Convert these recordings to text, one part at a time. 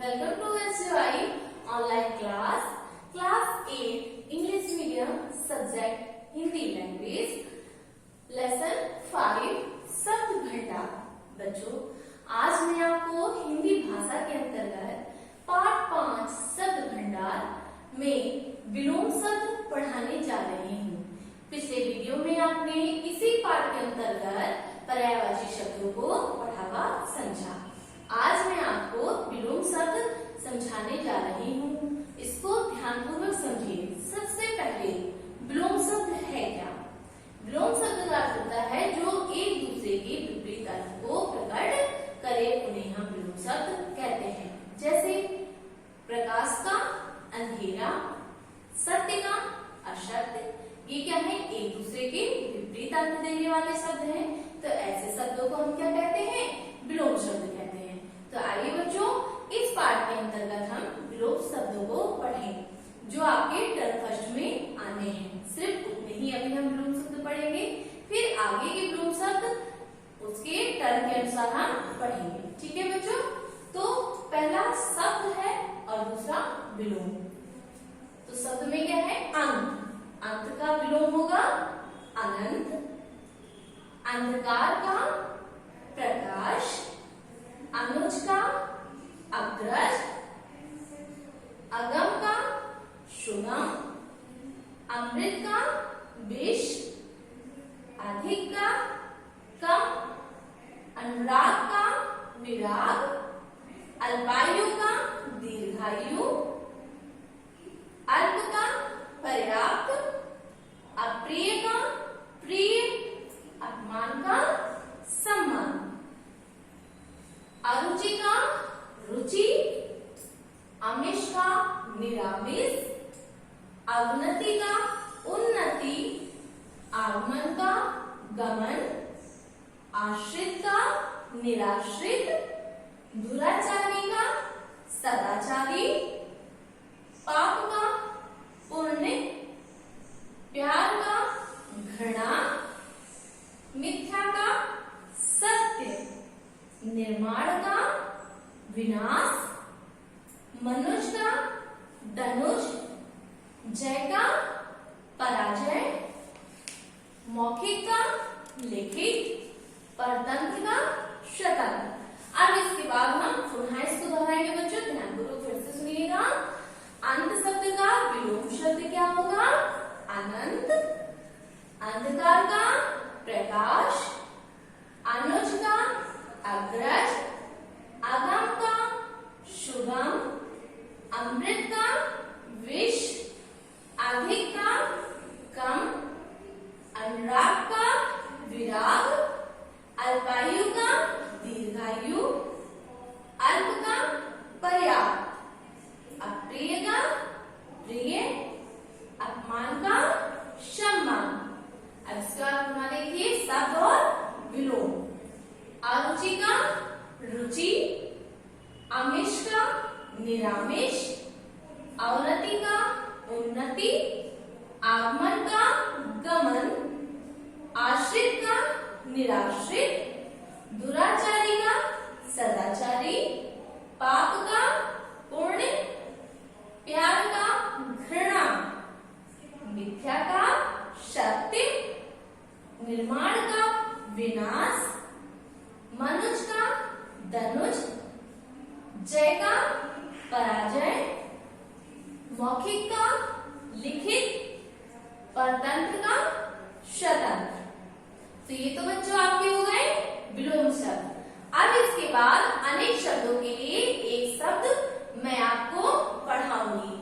Welcome to SUI online class 8 English medium subject Hindi language lesson 5 शब्द भंडार। बच्चों, आज मैं आपको हिंदी भाषा के अंतर्गत पाठ 5 शब्द भंडार में विलोम शब्द पढ़ाने जा रही हूँ। पिछले वीडियो में आपने इसी पाठ के अंतर्गत पर्यायवाची शब्दों को पढ़ा व समझा। आज मैं आपको विलोम शब्द समझाने जा रही हूँ। इसको ध्यानपूर्वक समझिए। सबसे पहले विलोम शब्द है क्या? विलोम शब्द का अर्थ होता है जो एक दूसरे के विपरीत अर्थ को प्रकट करे, उन्हें हम विलोम शब्द कहते हैं। जैसे प्रकाश का अंधेरा, सत्य का असत्य, ये क्या है? एक दूसरे के विपरीत अर्थ देने वाले शब्द हैं। तो ऐसे शब्दों को हम क्या कहते हैं? विलोम शब्द कहते हैं। तो आइए बच्चों, इस पाठ के अंतर्गत हम विलोम शब्दों को पढ़ें जो आपके टर्म फर्स्ट में आने हैं। सिर्फ उतने ही अभी हम विलोम शब्द पढ़ेंगे, फिर आगे के विलोम शब्द उसके टर्म के अनुसार हम पढ़ेंगे। ठीक है बच्चों? तो पहला शब्द है और दूसरा विलोम। तो शब्द में क्या है? अंत। अंत का विलोम होगा अनंत। अंधकार का प्रकाश, अनुज का अग्रज, अगम का सुगम, अमृत का विष, अधिक का कम, अनुराग का विराग, अल्पायु का दीर्घायु, अल्प का पर्याप्त, अप्रिय का प्रिय, अपमान का सम्मान, अरुचि का रुचि, आमिष का निरामिष, अवनति का उन्नति, आगमन का गमन, आश्रित का निराश्रित, दुराचारी का सदाचारी, पाप का पुण्य, प्यार का घृणा, मिथ्या का सत्य, निर्माण का विनाश, मनुज का धनुष, जय का पराजय, मौखिक का लिखित, परतंत्र का स्वतंत्र। अब इसके बाद हम पुनः इसको दोहराएंगे बच्चों, ध्यानपूर्वक फिर से सुनिएगा। अंत शब्द का विलोम शब्द क्या होगा? अनंत। अंधकार का प्रकाश, अनुज का अग्रज, अगम का सुगम, अमृत का विष, अधिक का कम, अनुराग का विराग, अल्पायु का दीर्घायु, अल्प का पर्याप्त, अप्रिय का प्रिय, अपमान का सम्मान। अब इसका पुनः देखिए शब्द और विलोम। अरुचि का रुचि, आमिष का निरामिष, अवनति का उन्नति, आगमन का गमन, आश्रित का निराश्रित, दुराचारी का सदाचारी, पाप का पुण्य, प्यार का घृणा, मिथ्या का सत्य, निर्माण का विनाश, मनुज का धनुष, जय का पराजय, मौखिक का लिखित, परतंत्र का स्वतंत्र। तो ये तो बच्चों आपके हो गए विलोम शब्द। अब इसके बाद अनेक शब्दों के लिए एक शब्द मैं आपको पढ़ाऊंगी।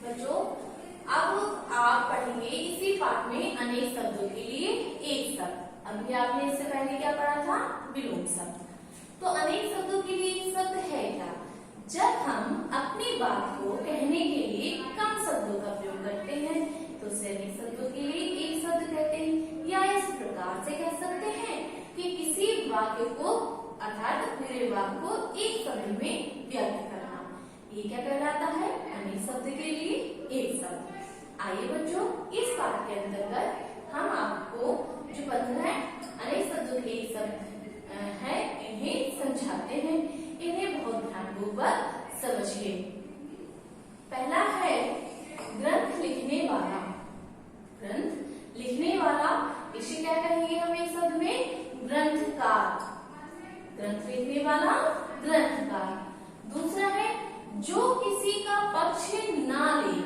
बच्चों, अब आप पढ़ेंगे इसी पाठ में अनेक शब्दों के लिए एक शब्द। अभी आपने इससे पहले क्या पढ़ा था? विलोम शब्द। तो अनेक शब्दों के लिए एक शब्द है क्या? जब हम अपनी बात को कहने के लिए कम शब्दों का प्रयोग करते हैं तो उसे अनेक शब्दों के लिए एक शब्द कहते हैं। या इस प्रकार से कह सकते हैं कि किसी वाक्य को अर्थात पूरे वाक्य को एक शब्द में व्यक्त करना, ये क्या कहलाता है? अनेक शब्द के लिए एक शब्द। आइए बच्चों, इस पाठ के अंतर्गत हम आपको जो 15 अनेक शब्दों के एक शब्द है, इन्हें समझाते हैं। इन्हें बहुत ध्यानपूर्वक समझिए। पहला है ग्रंथ लिखने वाला। ग्रंथ लिखने वाला, इसे क्या कहेंगे हम एक शब्द में? ग्रंथकार। ग्रंथ लिखने वाला ग्रंथकार। दूसरा है जो किसी का पक्ष ना ले।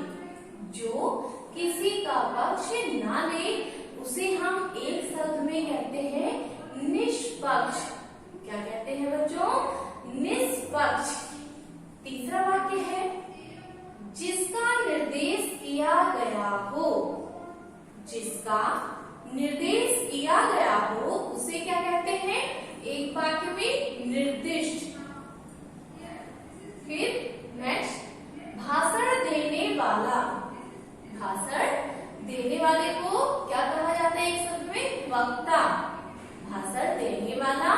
जो किसी का पक्ष ना ले उसे हम एक शब्द में कहते हैं निष्पक्ष। क्या कहते हैं बच्चों? निष्पक्ष। तीसरा वाक्य है जिसका निर्देश किया गया हो। जिसका निर्देश किया गया हो उसे क्या कहते हैं? एक वाक्य में निर्दिष्ट। फिर नेक्स्ट भाषण देने वाला। भाषण देने वाले को क्या कहा जाता है एक शब्द में? वक्ता। भाषण देने वाला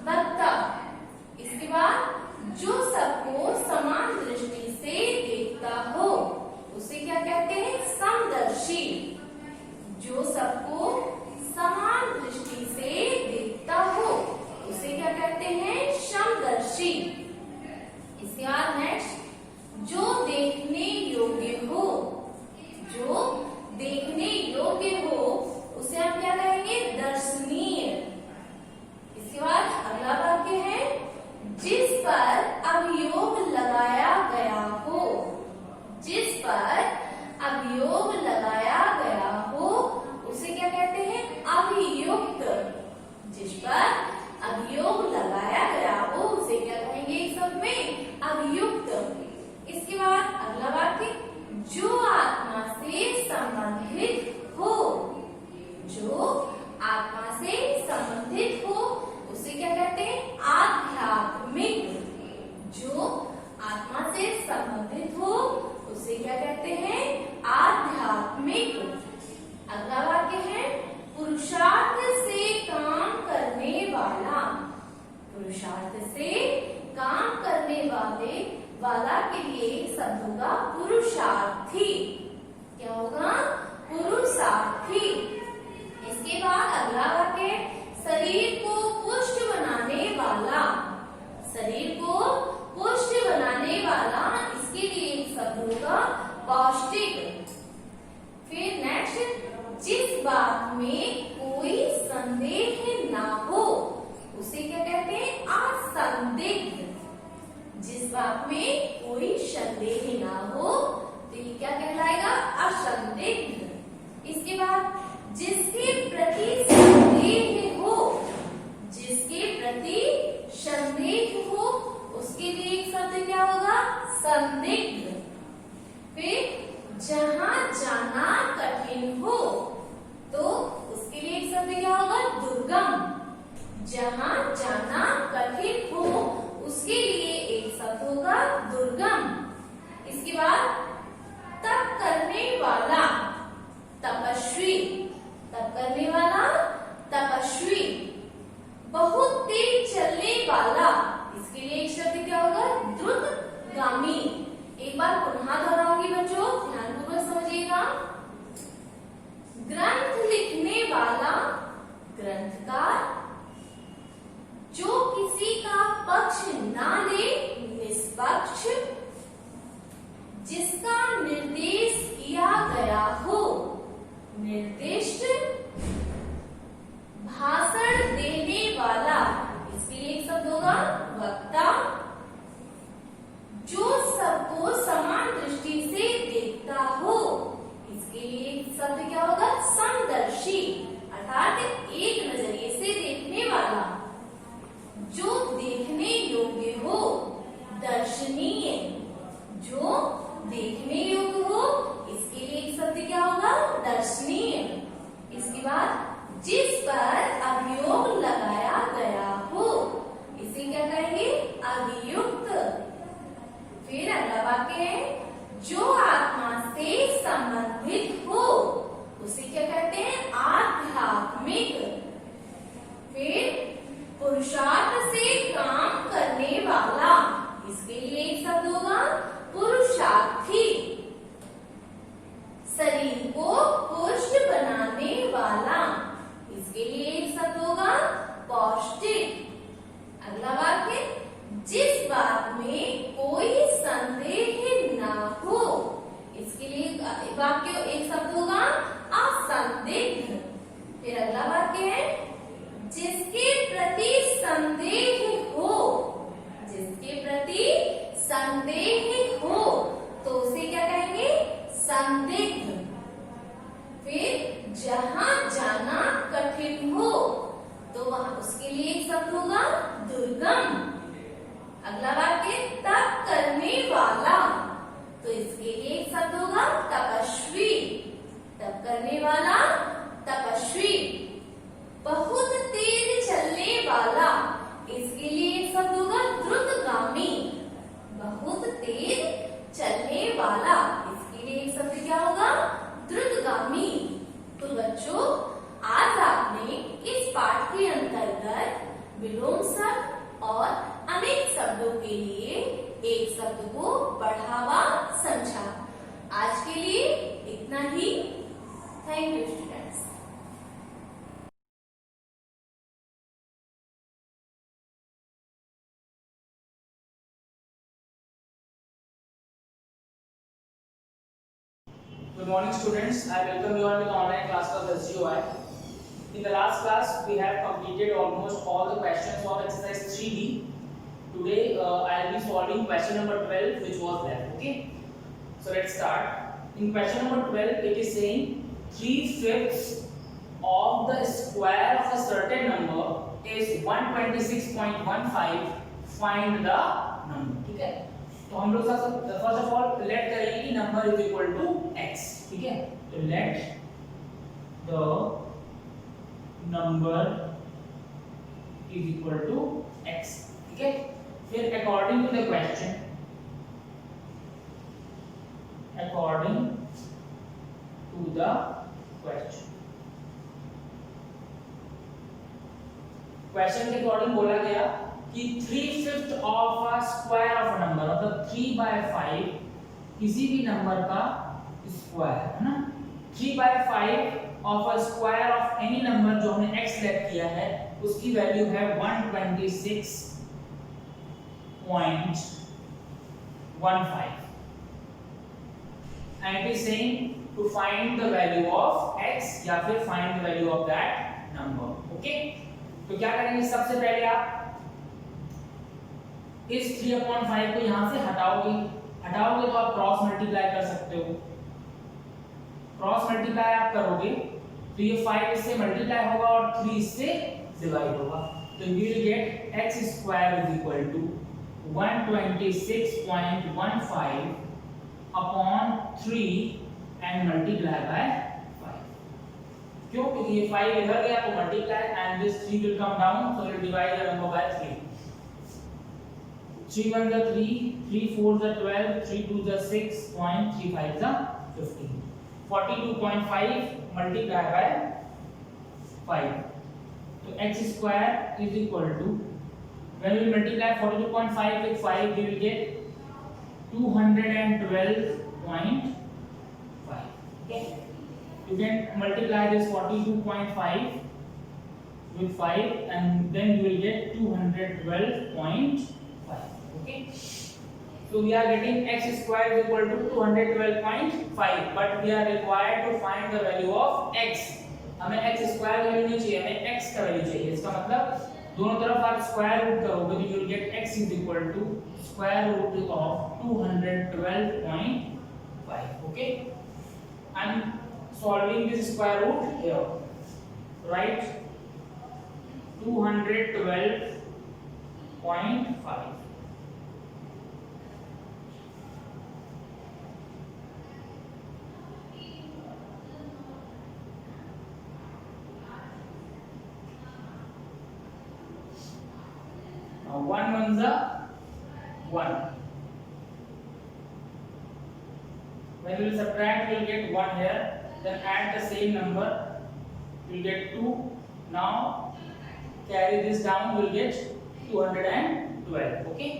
वक्ता। इसके बाद जो सबको समान दृष्टि से देखता हो उसे क्या कहते हैं? समदर्शी। जो सबको समान दृष्टि से देखता हो उसे क्या कहते हैं? समदर्शी। इसके बाद नेक्स्ट जो देखने योग्य हो। जो देखने योग्य हो उसे हम क्या कहेंगे? दर्शनीय। इसके बाद अगला वाक्य है जिस पर अभियोग लगाया गया हो। जिस पर अभियोग लगाया गया हो उसे क्या कहते हैं? अभियुक्त। जिस पर अभियोग लगाया गया हो उसे क्या कहेंगे एक शब्द में? अभियुक्त। इसके बाद अगला वाक्य जो आत्मा से संबंधित हो। जो आत्मा से संबंधित हो उसे क्या कहते हैं? आध्यात्मिक। जो आत्मा से संबंधित हो उसे क्या कहते हैं? आध्यात्मिक। अगला वाक्य है पुरुषार्थ से काम करने वाला। पुरुषार्थ से काम करने वाला के लिए शब्द होगा पुरुषार्थी। क्या होगा? पुरुषार्थी। इसके बाद अगला वाक्य शरीर को पुष्ट बनाने वाला। शरीर को पुष्ट बनाने वाला, इसके लिए एक शब्द होगा पौष्टिक। फिर नेक्स्ट जिस बात में कोई संदेह ना हो उसे क्या कहते हैं? असंदिग्ध। जिस बात में कोई संदेह ना हो तो ये क्या कहलाएगा? असंदिग्ध। इसके बाद जिसके प्रति संदेह हो। जिसके प्रति संदेह हो उसके लिए एक शब्द क्या होगा? संदिग्ध। फिर जहां जाना कठिन हो तो उसके लिए एक शब्द क्या होगा? दुर्गम। जहां जाना कठिन हो उसके लिए एक शब्द होगा दुर्गम। इसके बाद तप करने वाला, तपस्वी। तप करने वाला तपस्वी। बहुत तेज चलने वाला, इसके लिए एक शब्द क्या होगा? द्रुतगामी। एक बार पुनः दोहराऊंगी बच्चों, ध्यानपूर्वक समझिएगा। ग्रंथ लिखने वाला ग्रंथकार। जो किसी का पक्ष ना ले निष्पक्ष। जिसका निर्देश किया गया हो निर्दिष्ट। भाषण देने वाला, इसके लिए एक शब्द होगा वक्ता। जो सबको समान दृष्टि से देखता हो इसके लिए एक शब्द क्या होगा? समदर्शी, अर्थात एक नजरिए से देखने वाला। जो देखने योग्य हो दर्शनीय। जो देखने योग्य हो इसके लिए एक शब्द क्या होगा? दर्शनीय। संदिग्ध, फिर जहां जाना कठिन हो तो वहां उसके लिए एक शब्द होगा दुर्गम। अगला वाक्य तप करने वाला, तो इसके लिए एक शब्द होगा तपस्वी। तप करने वाला तपस्वी। बहुत तेज चलने वाला, इसके लिए एक शब्द होगा द्रुतगामी। बहुत तेज चलने वाला, इसके लिए एक शब्द क्या होगा द्रुतगामी। तो बच्चों, आज आपने इस पाठ के अंतर्गत विलोम शब्द और अनेक शब्दों के लिए एक शब्द को बढ़ावा समझा। आज के लिए इतना ही। Thank you students. Good morning students, I welcome you all to the online class of SGOI. In the last class we have completed almost all the questions of exercise 3D. Today I will be solving question number 12 which was left. Okay, so let's start. In question number 12 it is saying 3/5 of the square of a certain number is 126.15. Find the number. ठीक है, तो हम लोग first of all let करेंगे कि number is equal to x। ठीक है, तो let the number is equal to x। ठीक है, फिर according to the question, according to the question, question के अकॉर्डिंग बोला गया कि 3/5 of a square of a number, मतलब 3/5 किसी भी नंबर का स्क्वायर है ना। 3/5 of a square of any number जो हमने x सेलेक्ट किया है उसकी वैल्यू है 126.15 and it is saying to find the value of x या फिर find the value of that number. Okay, तो क्या करेंगे, सबसे पहले आप इस 3/5 को यहां से हटाओगे तो आप क्रॉस मल्टीप्लाई कर सकते हो। क्रॉस मल्टीप्लाई आप करोगे तो ये 5 इससे मल्टीप्लाई होगा और 3 इससे डिवाइड होगा, तो you will get x square is equal to 126.15 upon 3 and multiply by 5। क्यों? क्योंकि ये 5 इधर गया तो multiply and this 3 will come down, so will divide the number by 3। 3 1 3, 3 4 12, 3 2 6, 3 5 15, 42.5 multiplied by 5, तो x square is equal to, when we multiply 42.5 with 5 we will get 212.5. okay, you can multiply this 42.5 with 5 and then you will get 212.5. Okay, so we are getting x square is equal to 212.5 but we are required to find the value of x। हमें x square value नहीं चाहिए, हमें x का value चाहिए। इसका मतलब दोनों तरफ आप स्क्वायर रूट करोगे तो you will get x is equal to square root of 212.5। okay, I am solving this square root here, right? 212.5 1 1s are 1. When we will subtract, we will get 1 here. Then add the same number, we will get 2. Now carry this down, we will get 212. Okay.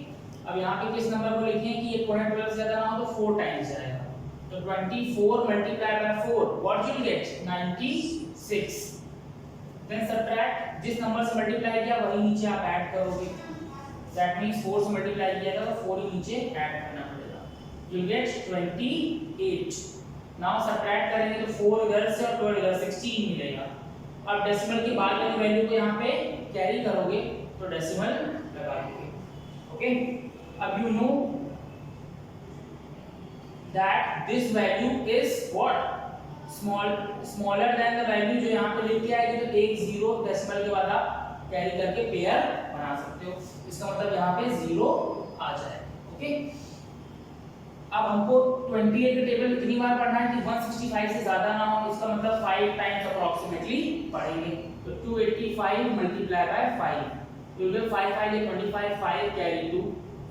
अब यहाँ पे किस number को लिखें कि ये 212 से ज़्यादा ना हो तो 4 टाइम्स जाएगा, तो 24 multiplied by 4, what you will get 96. Then subtract, जिस नंबर से मल्टीप्लाई किया वही नीचे आप ऐड करोगे। That means 4 से मल्टीप्लाई किया था तो 4 ही नीचे ऐड करना पड़ेगा, you will get 28. Now subtract करेंगे तो 4 इधर से और 12 इधर 16 मिलेगा। अब डेसिमल के बाद वाली वैल्यू को यहाँ पे कैरी करोगे तो डेसिमल लगा दोगे। ओके, अब you know that this value is what smaller than the value जो यहाँ पे लिख के आएगी, तो एक जीरो डेसिमल के बाद आप कैरी करके पेयर बना सकते हो। इसका मतलब यहाँ पे जीरो आ जाए। ओके, अब हमको 28 का टेबल कितनी बार पढ़ना है कि 165 से ज्यादा ना हो, इसका मतलब 5 टाइम्स अप्रोक्सीमेटली पढ़ेंगे। तो 285 multiply by 5 will be 5 5 25, 5 carry 2,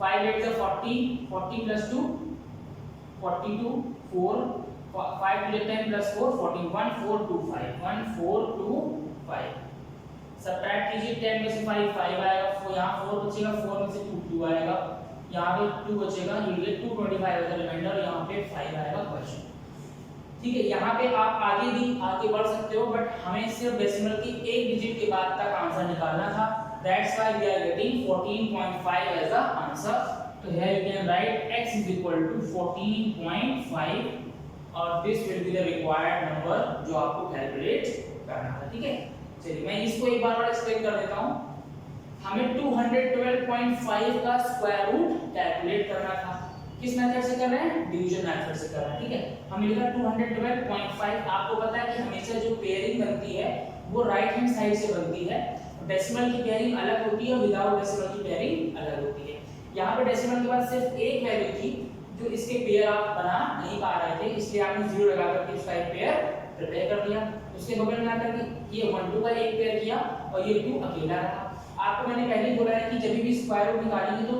5 8 40, 40 plus 2 42, 4 5 to 10 plus 4 14, 1425 1425। Subtract कीजिए 10 में से 5 5 आएगा, यहाँ 4 बचेगा, 4 में से 2 2 आएगा, यहाँ पे 2 बचेगा, you get 225 as a reminder, यहाँ पे 5 आएगा क्वेश्चन। ठीक है, यहाँ पे आप आगे भी आगे बढ़ सकते हो, बट हमें सिर्फ डेसिमल की एक डिजिट के बाद तक आंसर निकालना था। That's why we are getting 14.5 as the answer. तो here you can write x is equal to 14.5 और this will be the required number जो आपको कैलकुलेट करना है। ठीक है, चलिए मैं इसको एक बार और एक्सप्लेन कर देता हूं। हमें 212.5 का स्क्वायर रूट कैलकुलेट करना था। किस मेथड से कर रहे हैं? डिवीजन मेथड से कर रहे हैं। ठीक है, हमने लिखा 212.5। आपको पता है कि हमेशा जो पेयरिंग बनती है वो राइट हैंड साइड से बनती है, डेसिमल की पेयरिंग अलग होती है, विदाउट डेसिमल की पेयरिंग अलग होती है। यहाँ पे डेसिमल के बाद सिर्फ एक वैल्यू थी जो इसके पेयर आप बना नहीं पा रहे थे, इसलिए आपने जीरो लगा करके उसका एक पेयर प्रिपेयर कर दिया। उसके बगल में आकर के ये 1 2 का एक पेयर किया और ये 2 अकेला रहा। आपको मैंने पहले ही बोला है कि जब भी स्क्वायर रूट निकालेंगे तो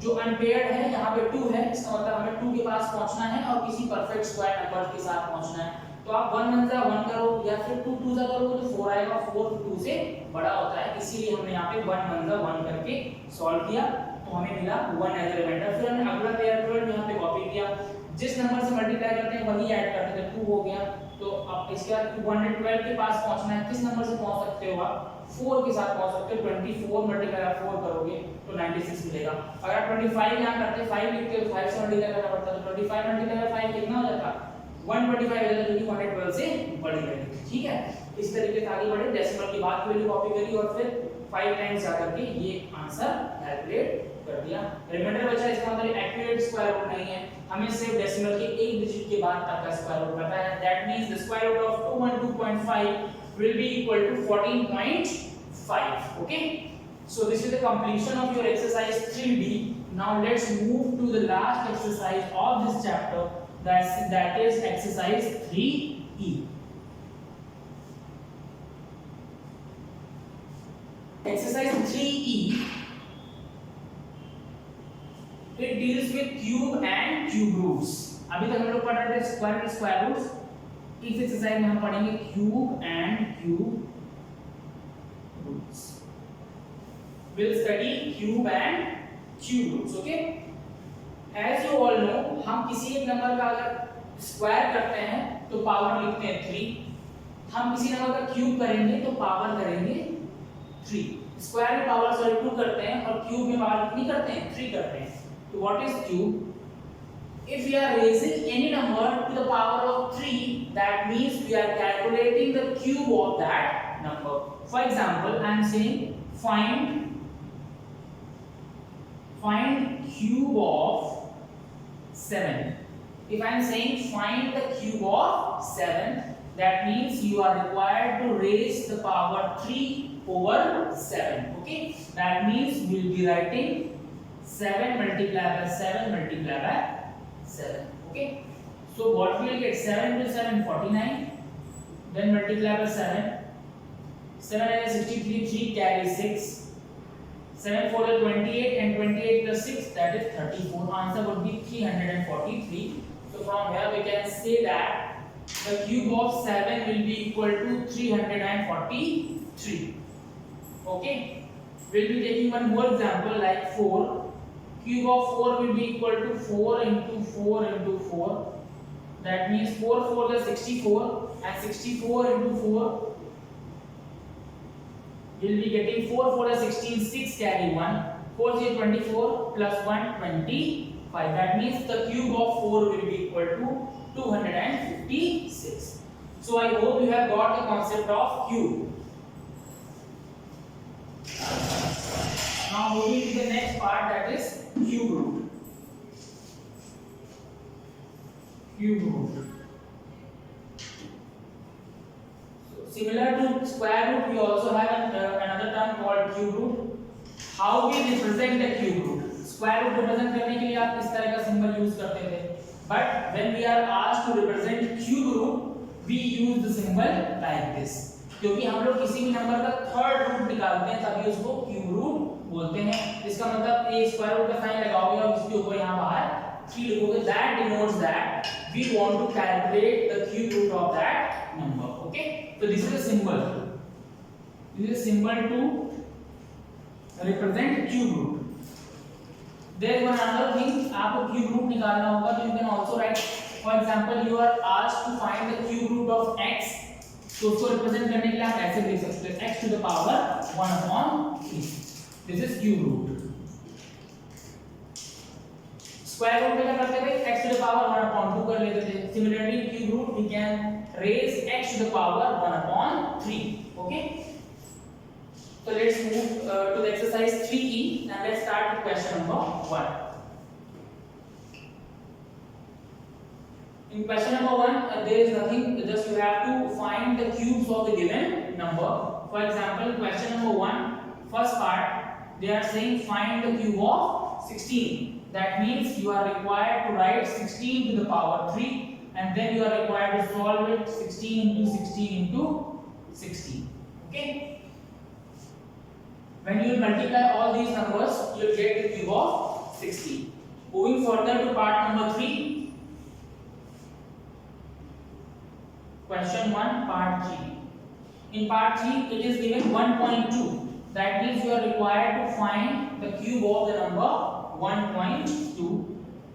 जो अनपेयर्ड है यहाँ पे 2 है, इसका मतलब हमें 2 के पास पहुंचना है और किसी परफेक्ट स्क्वायर नंबर के साथ पहुंचना है। तो आप 1 1 जा 1 करो या फिर 2 2 जा करोगे तो 4 आएगा, 4 2 से बड़ा होता है, इसीलिए हमने यहाँ पे 1 1 जा 1 करके सॉल्व किया, तो हमें मिला 1 एज अ रिमाइंडर। फिर हमने अगला पेयर 12 यहाँ पे कॉपी किया, जिस नंबर से मल्टीप्लाई करते हैं वही ऐड करते हैं, 2 हो गया। तो अब इसके बाद 212 के पास पहुंचना है, किस नंबर से पहुंच सकते हो आप? 4 के साथ पहुंच सकते हो। 24 मल्टीप्लाई 4 करोगे तो 96 मिलेगा। अगर आप 25 यहां करते 5 लिखते हो 5 से मल्टीप्लाई करना पड़ता है, तो 25 मल्टीप्लाई 5 कितना हो जाता? 125 हो जाता, जो कि 112 से बड़ी वैल्यू। ठीक है, इस तरीके से आगे बढ़े, डेसिमल की बात की वैल्यू कॉपी करी और फिर 5 टाइम्स जाकर के ये आंसर कैलकुलेट कर दिया। रिमाइंडर बचा, इसका मतलब एक्यूरेट स्क्वायर रूट नहीं है, हमें सिर्फ डेसिमल के एक डिजिट के बाद तक का स्क्वायर रूट पता है। That means the square root of 212.5 will be equal to 14.5. okay, so this is the completion of your exercise 3D. Now let's move to the last exercise of this chapter, that is exercise 3E. Exercise 3E, it deals with cube and cube roots. अभी तक हम लोग पढ़ रहे थे square and square roots. इस exercise में हम पढ़ेंगे cube and cube roots. We'll study cube and cube roots. Okay? As you all know, हम किसी एक नंबर का अगर स्क्वायर करते हैं तो पावर लिखते हैं 3। हम किसी नंबर का क्यूब करेंगे तो पावर करेंगे 3। स्क्वायर में पावर सॉरी 2 करते हैं और क्यूब में पावर कितनी करते हैं? 3 करते हैं। तो what is cube? If we are raising any number to the power of 3, that means we are calculating the cube of that number. For example, I am saying find cube of 7. If I am saying find the cube of 7, that means you are required to raise the power 3 over 7. Okay, that means we will be writing 7 multiplied by 7 multiplied by 7. Okay, so what we will get? 7 into 7 49, then multiply by 7, 7 is 63, 3 carry 6, 7 4 is 28 and 28 plus 6, that is 34. Answer would be 343. So from here we can say that the cube of 7 will be equal to 343. Okay, we'll be taking one more example like 4. Cube of 4 will be equal to 4 into 4 into 4. That means 4 4 is 64 and 64 into 4 will be getting 4 4 is 16, 6 carry 1, 4 is 24 plus 1 25. That means the cube of 4 will be equal to 256. So I hope you have got the concept of cube. Now moving to the next part, that is cube root. cube root. Similar to square root, we also have another term called cube root. How we represent the cube root? Square root represent करने के लिए आप इस तरह का symbol use करते थे, but when we are asked to represent cube root, we use the symbol like this. क्योंकि हम लोग किसी भी नंबर का थर्ड रूट निकालते हैं तभी उसको क्यूब रूट बोलते हैं. इसका मतलब एक स्क्वायर रूट का साइन लगाओगे और इसके ऊपर यहाँ बाहर 3 लिखोगे. That denotes that we want to calculate the cube root of that number. Okay, so this is a symbol. This is a symbol to represent cube root. There is one another thing. आपको cube root निकालना होगा, तो you can also write. For example, you are asked to find the cube root of x. तो उसको represent करने के लिए आप ऐसे लिख सकते हैं x to the power 1/3. This is cube root. Square root में क्या करते थे? x to the power 1/2 कर लेते थे. Similarly, cube root we can raise x to the power 1/3. Okay. So let's move to the exercise 3e and let's start with question number 1. In question number 1, there is nothing, just you have to find the cubes of the given number. For example, question number 1, first part, they are saying find the cube of 16. That means you are required to write 16 to the power 3 and then you are required to solve it 16 into 16 into 16. Okay? When you multiply all these numbers, you will get the cube of 16. Moving further to part number 3. Question 1, part 3. In part 3, it is given 1.2. That means you are required to find the cube of the number 1.2.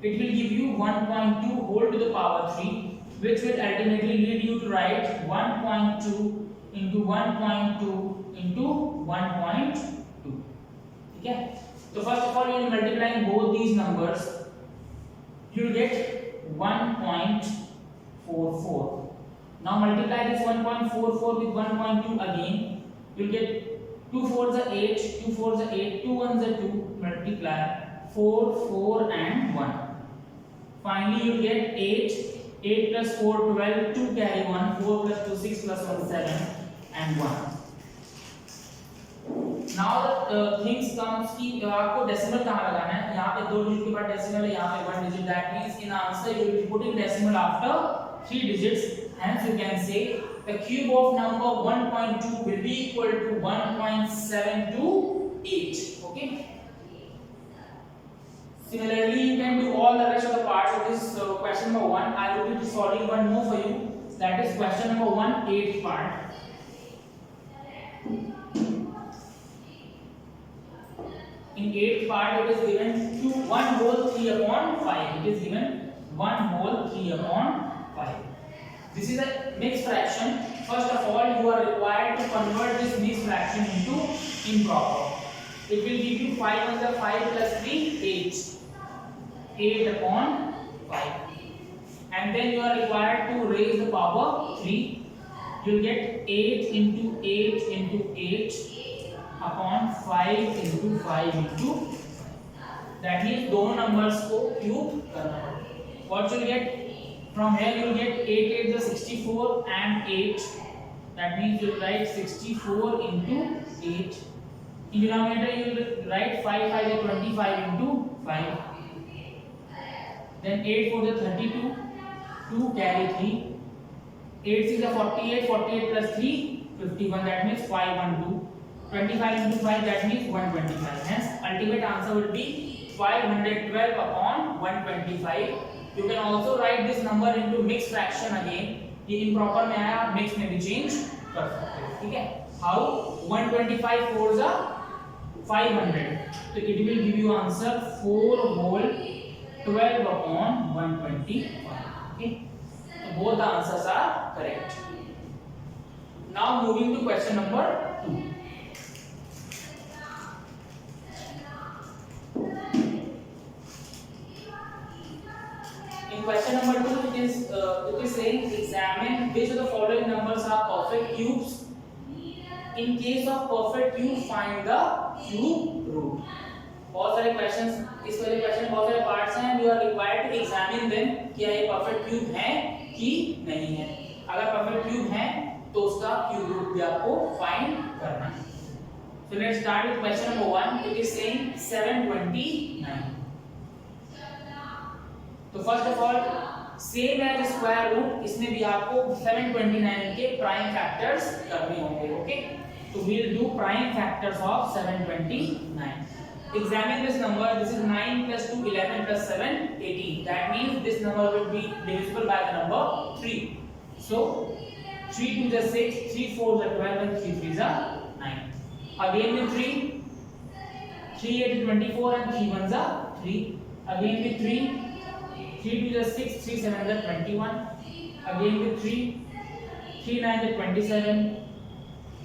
It will give you 1.2 whole to the power 3, which will ultimately lead you to write 1.2 into 1.2 into 1.2. Okay? So first of all, you will multiply both these numbers. You will get 1.44. Now multiply this 1.44 with 1.2 again. You will get 2 4s are 8, 2 4s are 8, 2 1s are 2. Multiply 4, 4 and 1. Finally, you will get 8. 8 plus 4 12. 2 carry 1. 4 plus 2 6 plus 1 7 and 1. Now the things comes कि आपको decimal कहाँ लगाना है? यहाँ पे 2 digit के बाद decimal है, यहाँ पे 1 digit. That means in answer you will be putting decimal after 3 digits. Hence you can say the cube of number 1.2 will be equal to 1.728. Okay. Similarly, you can do all the rest of the parts of this question number 1. I will be solving one more for you. That is question number 1, 8th part. In 8th part, it is given 1 whole 3/5. It is given 1 whole 3/5. This is a mixed fraction. First of all, you are required to convert this mixed fraction into improper. It will give you 5 on the 5 plus 3, 8. 8/5. And then you are required to raise the power 3. You will get 8 into 8 into 8 upon 5 into 5 into. That means दोनों numbers को cube करना होगा. What you will get? From here you will get 8 8 is 64 and 8. That means you will write 64 into 8. In denominator you will write 5 5 is 25 into 5. Then 8 4 is 32. 2 carry 3. 8 6 is 48. 48 plus 3 51. That means 5 1 2. 25 into 5 that means 125. Hence ultimate answer will be 512 upon 125. You can also write this number into mixed fraction again. ये improper में आया, आप mix में भी change कर सकते हो. ठीक है? How? 125 4s are 500. So it will give you answer 4 whole 12 upon 125. Okay? So both the answers are correct. Now moving to question number 2. In question number 2, it is saying examine which of the following numbers are perfect cubes. In case of perfect cube, find the cube root. बहुत सारे questions, इस वाले question बहुत सारे parts हैं, you are required to examine them, क्या ये perfect cube है कि नहीं है। अगर परफेक्ट क्यूब है तो उसका क्यूब रूट भी आपको फाइंड करना है। So let's start with question number 1. It is saying 729. तो first of all same as square root, इसमें भी आपको 729 के प्राइम फैक्टर्स करने होंगे। ओके, तो we will do prime factors of 729. Examine this number. This is 9 plus 2 11 plus 7 18. That means this number will be divisible by the number 3. So 3 2 is 6, 3 4 is 12 and 3 3 is 9. Again with 3, 3 8 is 24 and 3 1 is 3. Again with 3, 3 2 is 6, 3 7 is 21. Again with 3, 3 9 is 27,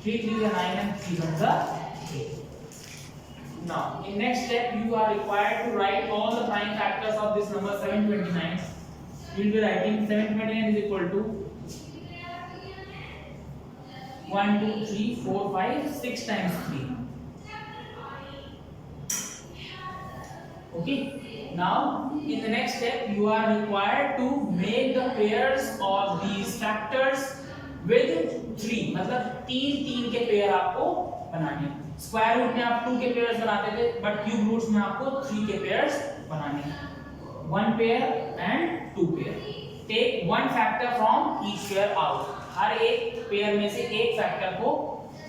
3 3 is 9 and 3 1 is 3. Now in next step you are required to write all the prime factors of this number 729. You will be writing 729 is equal to 1 2 3 4 5 6 times 3. Okay, now in the next step you are required to make the pairs of these factors with 3, मतलब 3 3 के pair आपको बनाने हैं। Square root में आप 2 के pairs बनाते थे, बट क्यूब रूट्स में आपको 3 के पेयर्स बनाने हैं। 1 pair and 2 pair. Take 1 factor from each pair out. हर एक पेयर में से एक फैक्टर को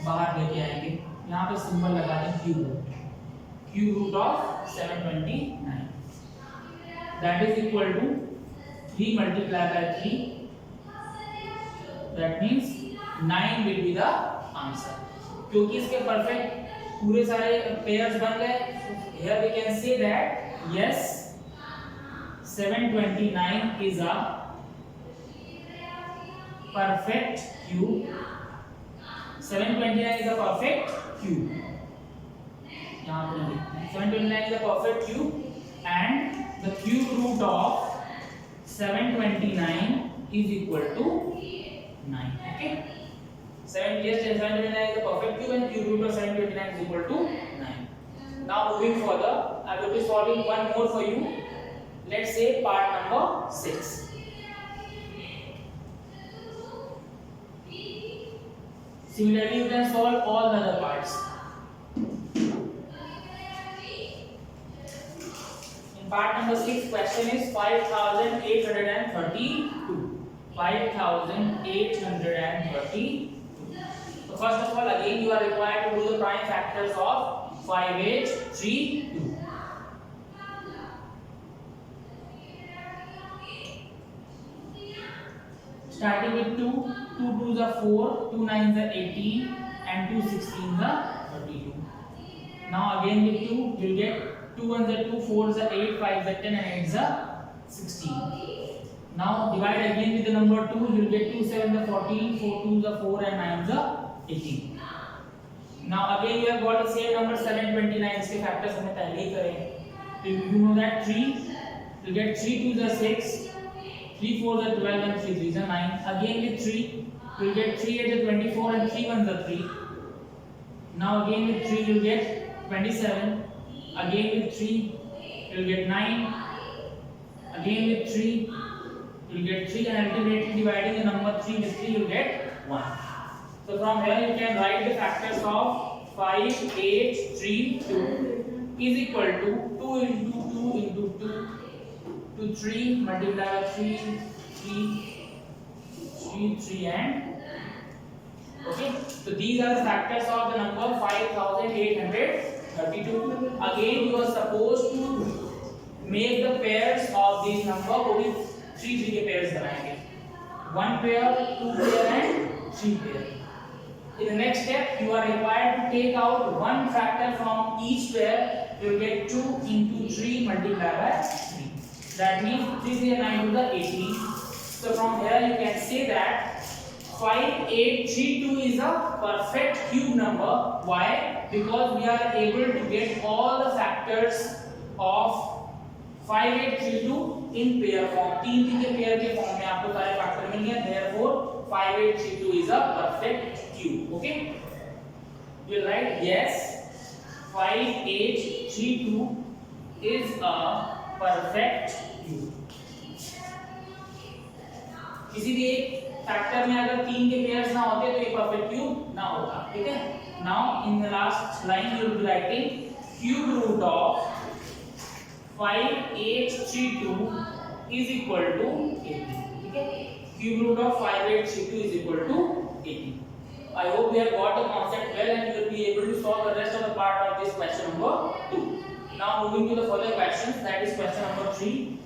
बाहर लेके आएंगे। यहाँ पे सिंबल लगा दें cube root. Cube root of 729 that is equal to 3 multiply by 3, that means 9 will be the answer. क्योंकि इसके परफेक्ट पूरे सारे पेयर्स बन गए, here we can say that yes 729 is a perfect cube. 729 is a perfect cube. यहां पे लिखते हैं 729 is a perfect cube and the cube root of 729 is equal to 9। Okay, 729 is the perfect cube and cube root of 729 is equal to 9. Now moving further, I will be solving one more for you. Let's say part number 6. Similarly, you can solve all the other parts. In part number 6, question is 5832. 5832. So first of all, again you are required to do the prime factors of 5832. Starting with 2, 2 2s are 4, 2 9s are 18 and 2 16s are 32. Now again with 2 you will get 2 1s are 2, 4s are 8, 5s are 10 and 8s are 16. Now divide again with the number 2, you will get 2 7s are 14, 4 2s are 4 and 9s are 18. Now again you have got the same number 729, इसके factors हमने पहले ही करे। तो you know that 3, you get 3 2s are 6, 3 4s are 12 and 3 3s are 9. Again with 3, you get 3 8s are 24 and 3 1s are 3. Now again with 3 you get 27. Again with 3 you get 9. Again with 3 you get 3 and ultimately dividing the number 3 with 3 you get 1. So from here you can write the factors of 5832 is equal to 2 into 2 into 2 to 3 multiply by 3 3 3 3 and okay. So these are the factors of the number 5832. Again you are supposed to make the pairs of these number को भी 3 3 के pairs बनाएंगे। 1 pair, 2 pair and 3 pair. In the next step, you are required to take out one factor from each pair. You will get 2 into 3 multiplied by 3. That means 3 is 9 to the 18. So from here you can say that 5832 is a perfect cube number. Why? Because we are able to get all the factors of 5832 in pair form. 3 के pair के form में आपको सारे factor मिल गए। Therefore 5832 is a perfect cube. Okay, you will write yes 5832 3 2 is a perfect cube. किसी भी एक factor में अगर 3 के पेयर्स ना होते तो ये परफेक्ट क्यूब ना होता. ठीक है. Now in the last line you will be writing cube root of 5 8 3 2 is equal to 80. ठीक है. Cube root of 5 8 3 2 is equal to 80. I hope you have got the concept well and you will be able to solve the rest of the part of this question number 2. Now moving to the further questions, that is question number 3.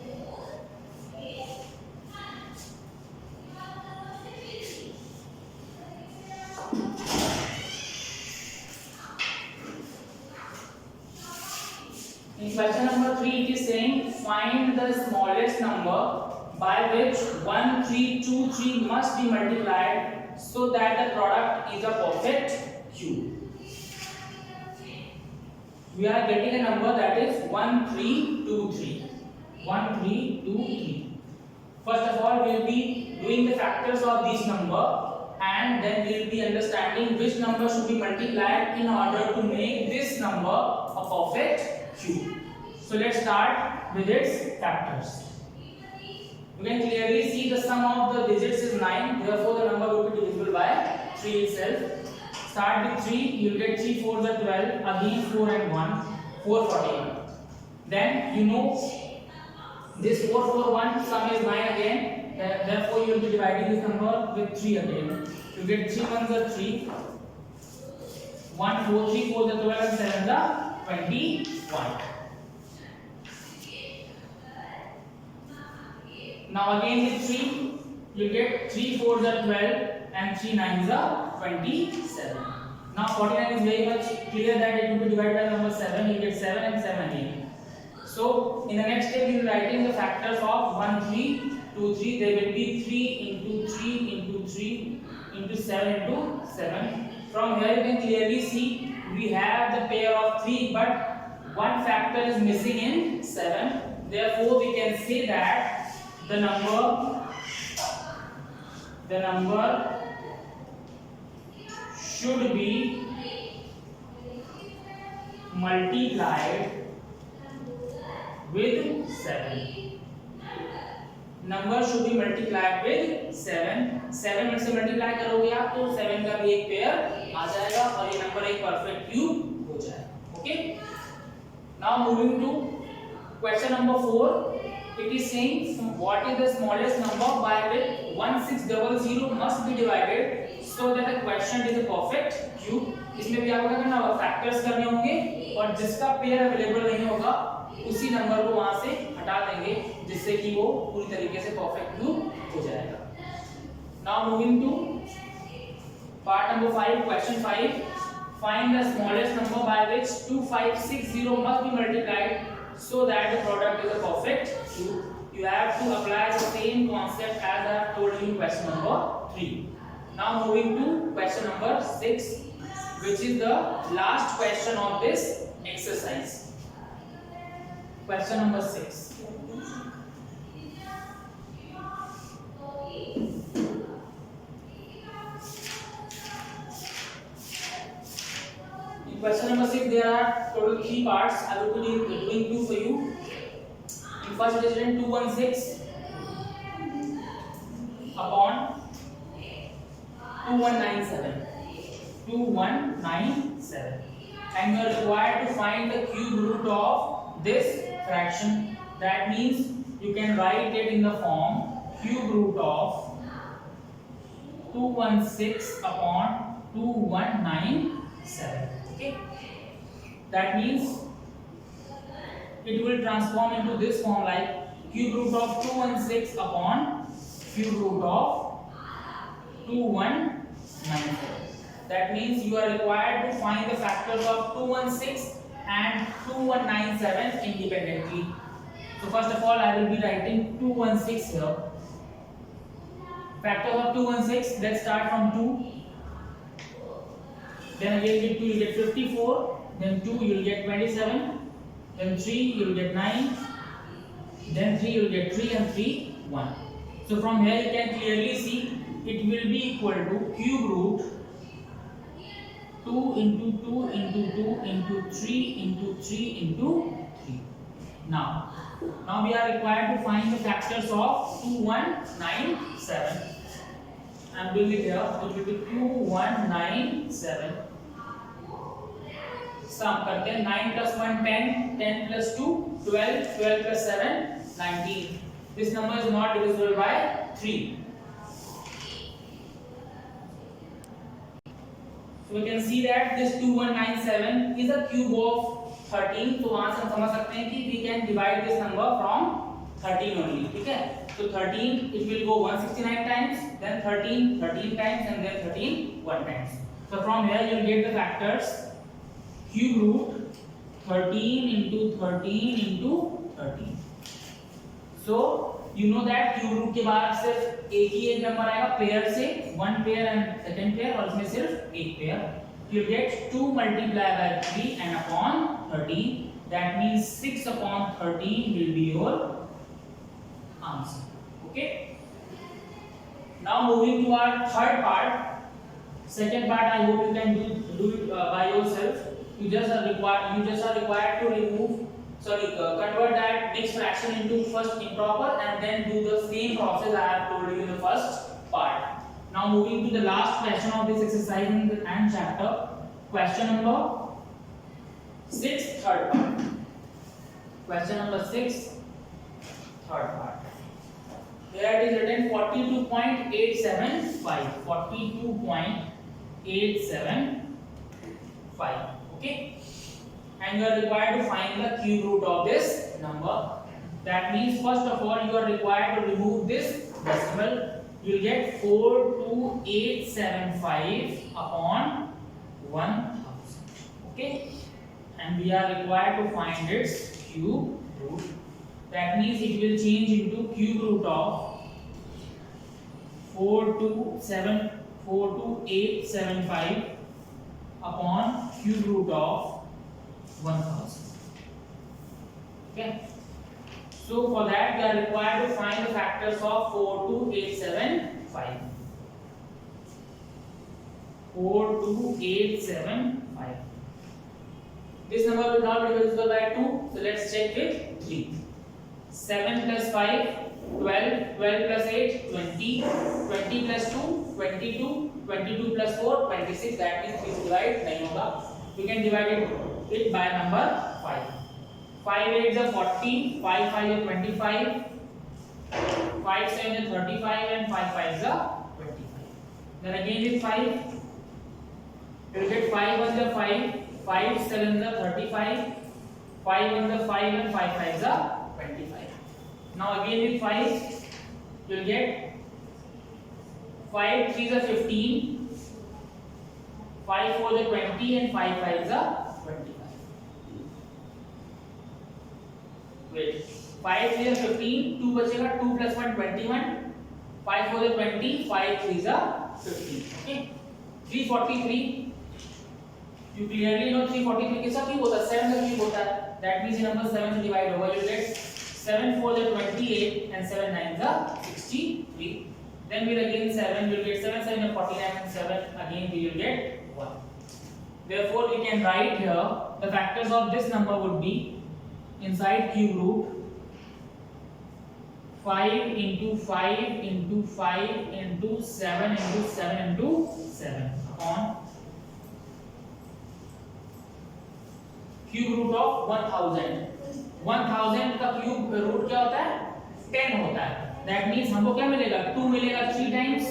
In question number 3 it is saying find the smallest number by which 1 3 2 3 must be multiplied so that the product is a perfect cube. We are getting a number that is 1 3 2 3. 1 3 2 3. First of all we will be doing the factors of this number and then we will be understanding which number should be multiplied in order to make this number a perfect cube. So let's start with its factors. You can clearly see the sum of the digits is 9, therefore the number will be divisible by 3 itself. Start with 3, you will get 3 4s are 12, again 4 and 1, 441. Then you know this 441 sum is 9 again, therefore you will be dividing this number with 3 again. You get 3 1s are 3, 1 4 3 4s are 12 and 7s are 21. Now again with 3 you get 3 4s are 12 and 3 9s are 27. Now 49 is very much clear that it will be divided by number 7. You get 7 and 7 again. So in the next step you will writing the factors of 1 3 2 3. There will be 3 into 3 into 3 into 7 into 7. From here you can clearly see we have the pair of 3 but one factor is missing in 7. Therefore we can say that the number should be multiplied with 7. Number should be multiplied with 7. 7 से multiply करोगे आप तो 7 का भी एक pair आ जाएगा और ये नंबर एक परफेक्ट क्यूब हो जाएगा. Okay. Now moving to question number 4. It is saying what is the smallest number by which 1600 must be divided so that the quotient is a perfect cube. इसमें भी आपको क्या करना होगा, फैक्टर्स करने होंगे और जिसका पेयर अवेलेबल नहीं होगा उसी नंबर को वहां से हटा देंगे जिससे कि वो पूरी तरीके से परफेक्ट क्यूब हो जाएगा. Now moving to part number 5, question 5. Find the smallest number by which 2560 must be multiplied so that the product is a perfect cube. You have to apply the same concept as I have told you in question number 3. Now moving to question number 6, which is the last question of this exercise. Question number 6. In question number 6 there are total 3 parts. I will be doing 2 for you. In first it is written 216 upon 2197. 2197. And you are required to find the cube root of this fraction. That means you can write it in the form cube root of 216 upon 2197. Okay. That means it will transform into this form like cube root of 216 upon cube root of 2194. That means you are required to find the factors of 216 and 2197 independently. So first of all I will be writing 216 here. Factors of 216, let's start from 2. Then again with 2 you get 54. Then 2 you will get 27. Then 3 you will get 9. Then 3 you will get 3 and 3 1. So from here you can clearly see it will be equal to cube root 2 into 2 into 2 into 3 into 3 into 3. Now we are required to find the factors of 2197. I am doing it here. It will be 2197. Sum करते हैं. 9 plus 1 10, 10 plus 2 12, 12 plus 7 19. This number is not divisible by 3. So we can see that this 2197 is a cube of 13. तो वहां से हम समझ सकते हैं कि we can divide this number from 13 only. ठीक है. So 13 it will go 169 times, then 13 13 times, and then 13 1 times. So from here you will get the factors. Cube root 13 into 13 into 13. So you know that cube root के बाद सिर्फ एक ही एक number आएगा pair से, one pair and second pair, और इसमें सिर्फ एक pair. You get 2 multiplied by 3 and upon 13. That means 6 upon 13 will be your answer. Okay. Now moving to our third part. Second part I hope you can do it by yourself. You just are required to convert that mixed fraction into first improper and then do the same process I have told you in the first part. Now moving to the last question of this exercise and chapter. Question number 6, third part. Question number 6, third part. Here it is written 42.875. 42.875. Okay. And you are required to find the cube root of this number. That means first of all you are required to remove this decimal. You will get 42875 upon 1000. Okay. And we are required to find its cube root. That means it will change into cube root of 42875 upon cube root of 1000. Okay. So for that we are required to find the factors of 42875. 42875. This number will not be divisible by 2. So let's check with 3. 7 plus 5 12, 12 plus 8 20, 20 plus 2 22, 22 plus 4 26. That means this divide नहीं होगा. We can divide it by number 5. 5 8 is 40, 5 5 is 25, 5 7 is 35, and 5 5 is 25. Then again with 5, you will get 5 1 is 5, 5 7 is 35, 5 1 is 5, and 5 5 is 25. Now again with 5, you will get 5 3 is 15, 5 4 is 20, and 5 5 is 25. Wait, 5 3 is 15, 2 बचेगा, 2 plus 1 21, 5 4 is 20, 5 3 is 15. Okay. 343. You clearly know 343 किसका cube होता है? 7 का cube होता है. That means ये number 7 से divide होगा. You get 7 4 is 28 and 7 9 is 63. Then with again 7 you will get 7 7 is 49 and 7 again we will get 1. Therefore we can write here the factors of this number would be inside cube root 5 into 5 into 5 into 7 into 7 into 7 upon cube root of 1000. 1000 का cube root क्या होता है? 10 होता है. That means हमको क्या मिलेगा? 2 मिलेगा 3 times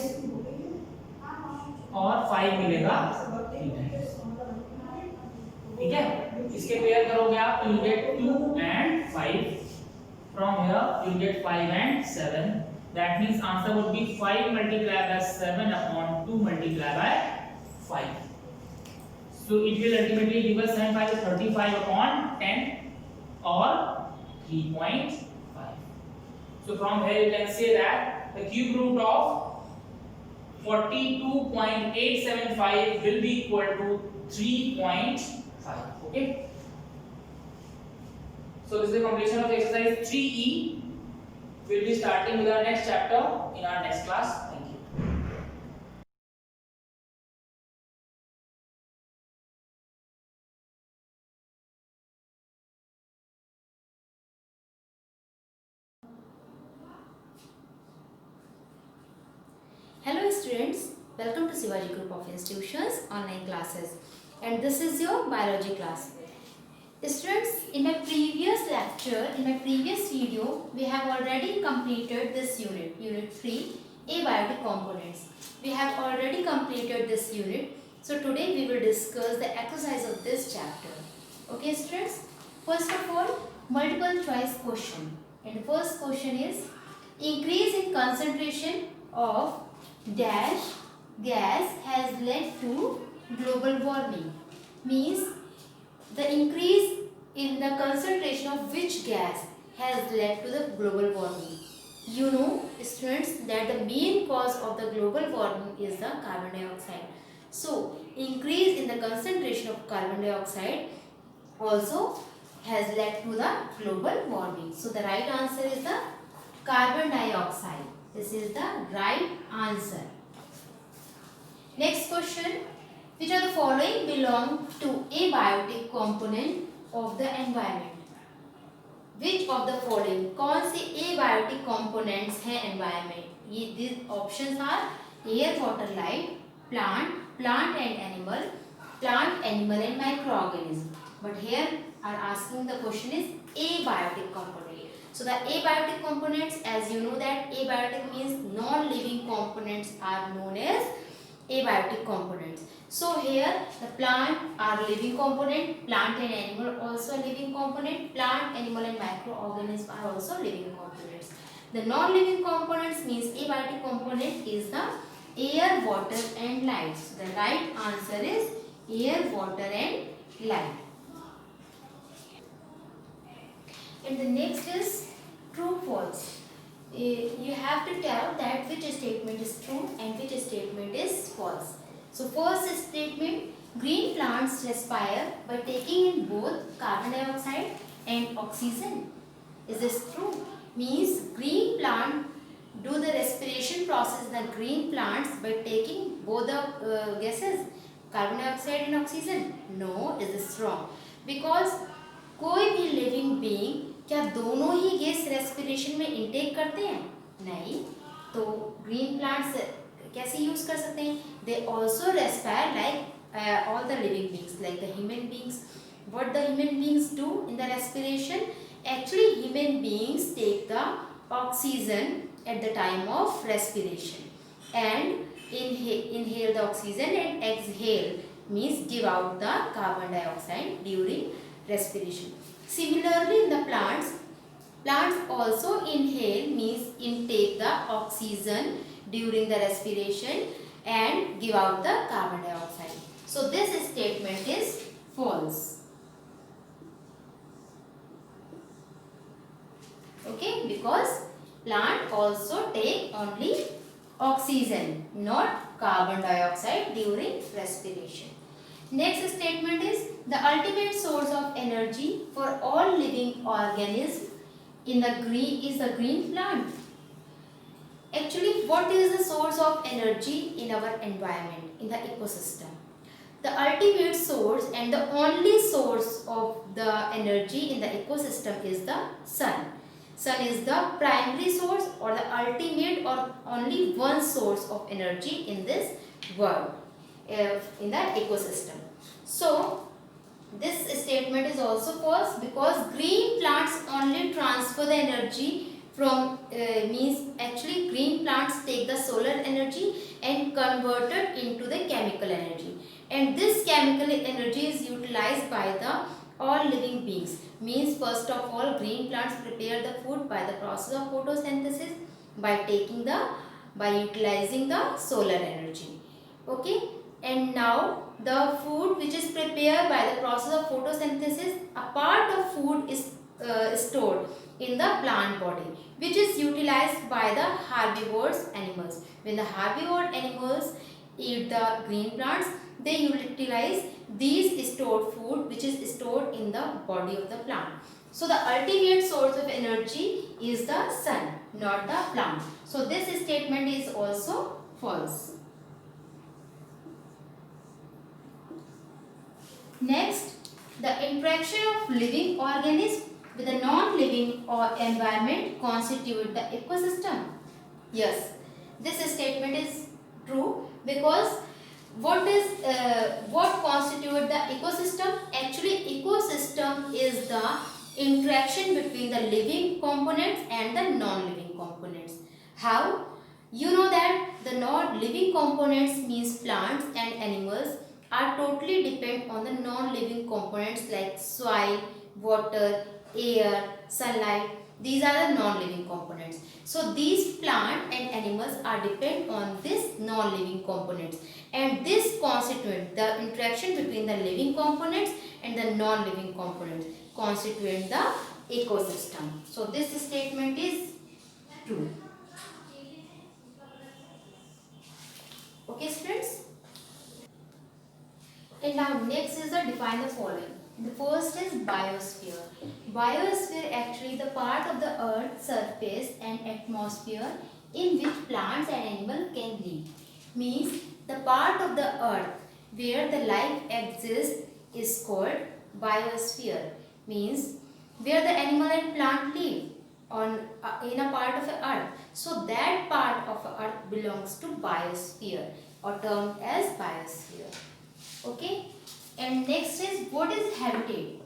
और 5 मिलेगा 3 times. ठीक है. इसके पेयर करोगे आप तो you get 2 and 5. From here you get 5 and 7. That means answer would be 5 multiplied by 7 upon 2 multiplied by 5. So it will ultimately give us 7 5 is 35 upon 10 or 3.5. So from here you can say that the cube root of 42.875 will be equal to 3.5. Okay. So this is the completion of exercise 3E. We will be starting with our next chapter in our next class. Dear students, welcome to Shivaji Group of Institutions online classes, and this is your biology class. Students, in my previous lecture, in my previous video, we have already completed this unit, unit 3, abiotic components. We have already completed this unit. So today we will discuss the exercise of this chapter. Okay students, first of all, multiple choice question. And the first question is, increase in concentration of dash gas has led to global warming. Means the increase in the concentration of which gas has led to the global warming. You know students that the main cause of the global warming is the carbon dioxide. So increase in the concentration of carbon dioxide also has led to the global warming. So the right answer is the carbon dioxide. This is the right answer. Next question. Which of the following belong to abiotic component of the environment? Which of the following कौन से abiotic components हैं environment? ये these options are air, water, light, plant and animal, plant, animal and microorganism. But here are asking the question is abiotic component. So the abiotic components, as you know that abiotic means non-living components are known as abiotic components. So here the plant are living component, plant and animal also living component, plant, animal and microorganisms are also living components. The non-living components means abiotic component is the air, water and light. So the right answer is air, water and light. And the next is true false. You have to tell that which statement is true and which statement is false. So first statement, green plants respire by taking in both carbon dioxide and oxygen. Is this true? Means green plant do the respiration process in the green plants by taking both the gases, carbon dioxide and oxygen. No, is this wrong? Because कोई भी living being क्या दोनों ही gas respiration में intake करते हैं? नहीं. तो green plants कैसे यूज कर सकते हैं? They also respire like all the living beings, like the human beings. What the human beings do in the respiration? Actually human beings take the oxygen at the time of respiration and inhale the oxygen and exhale means give out the carbon dioxide during respiration. Similarly in the plants also inhale means intake the oxygen during the respiration and give out the carbon dioxide. So this statement is false. Okay, because plant also take only oxygen, not carbon dioxide during respiration. Next statement is the ultimate source of energy for all living organisms in the green plant. Actually, what is the source of energy in our environment, in the ecosystem? The ultimate source and the only source of the energy in the ecosystem is the sun. Sun is the primary source or the ultimate or only one source of energy in this world, in the ecosystem. So this statement is also false because green plants only transfer the energy from means actually green plants take the solar energy and convert it into the chemical energy, and this chemical energy is utilized by the all living beings. Means first of all green plants prepare the food by the process of photosynthesis by utilizing the solar energy. Okay, and now the food which is prepared by the process of photosynthesis, a part of food is stored in the plant body which is utilized by the herbivorous animals. When the herbivore animals eat the green plants, they utilize these stored food which is stored in the body of the plant. So the ultimate source of energy is the sun, not the plant. So this statement is also false. Next, the interaction of living organism with a non-living or environment constitute the ecosystem. Yes, this statement is because what constitute the ecosystem? Actually, ecosystem is the interaction between the living components and the non-living components. How? You know that the non-living components means plants and animals are totally depend on the non-living components like soil, water, air, sunlight. These are the non-living components. So these plant and animals are depend on this non-living components, and this constitute the interaction between the living components and the non-living components constitute the ecosystem. So this statement is true. Okay, students. And now next is the define the following. The first is biosphere. Biosphere actually the part of the earth surface and atmosphere in which plants and animals can live. Means the part of the earth where the life exists is called biosphere. Means where the animal and plant live on in a part of the earth. So that part of the earth belongs to biosphere or termed as biosphere. Okay, and next is what is habitat.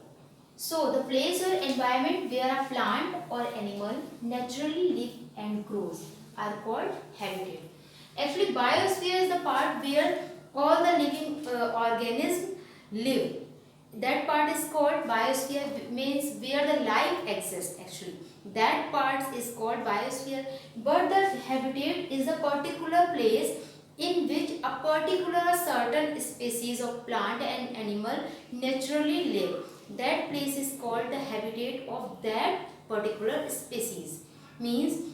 So the place or environment where a plant or animal naturally live and grows are called habitat. Actually, biosphere is the part where all the living organisms live. That part is called biosphere, means where the life exists actually. That part is called biosphere, but the habitat is a particular place in which a particular certain species of plant and animal naturally live. That place is called the habitat of that particular species. Means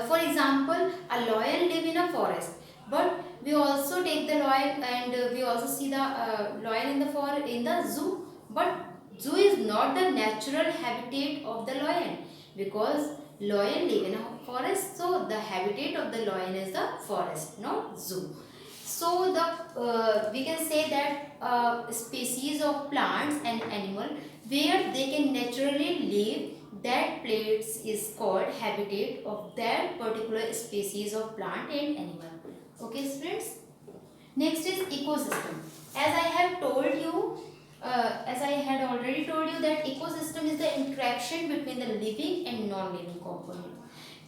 for example, a lion live in a forest, but we also take the lion and we also see the lion in the zoo, but zoo is not the natural habitat of the lion, because lion live in a forest, so the habitat of the lion is the forest, not zoo. So the we can say that species of plants and animal where they can naturally live, that place is called habitat of that particular species of plant and animal. Okay, students. Next is ecosystem. As I have told you, as I had already told you that ecosystem is the interaction between the living and non-living component.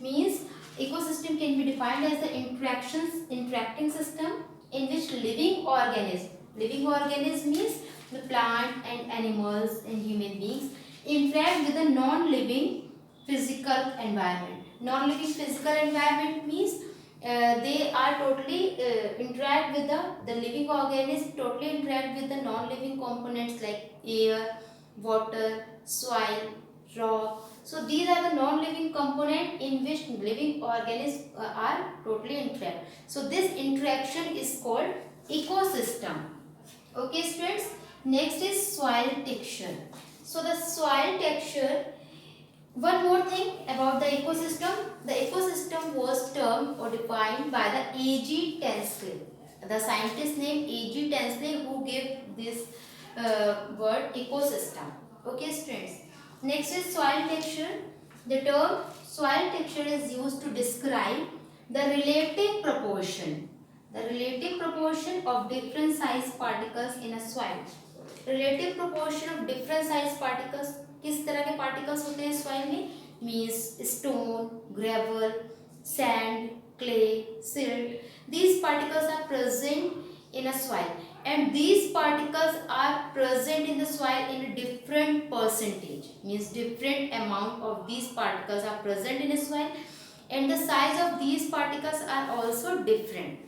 Means ecosystem can be defined as the interacting system in which living organism means the plant and animals and human beings interact with the non-living physical environment. Non-living physical environment means they are totally interact with the living organism totally interact with the non-living components like air, water, soil, rock. So these are the non-living component in which living organisms are totally interact. So this interaction is called ecosystem. Okay, students. Next is soil texture. So the soil texture. One more thing about the ecosystem. The ecosystem was termed or defined by the A.G. Tinsley. The scientist named A.G. Tinsley who gave this word ecosystem. Okay, students. Next is soil texture. The term soil texture is used to describe the relative proportion of different size particles in a soil. Relative proportion of different size particles. किस तरह के particles होते हैं soil में? Means stone, gravel, sand, clay, silt. These particles are present in a soil, and these particles are present in the soil in a different percentage. Means different amount of these particles are present in a soil, and the size of these particles are also different.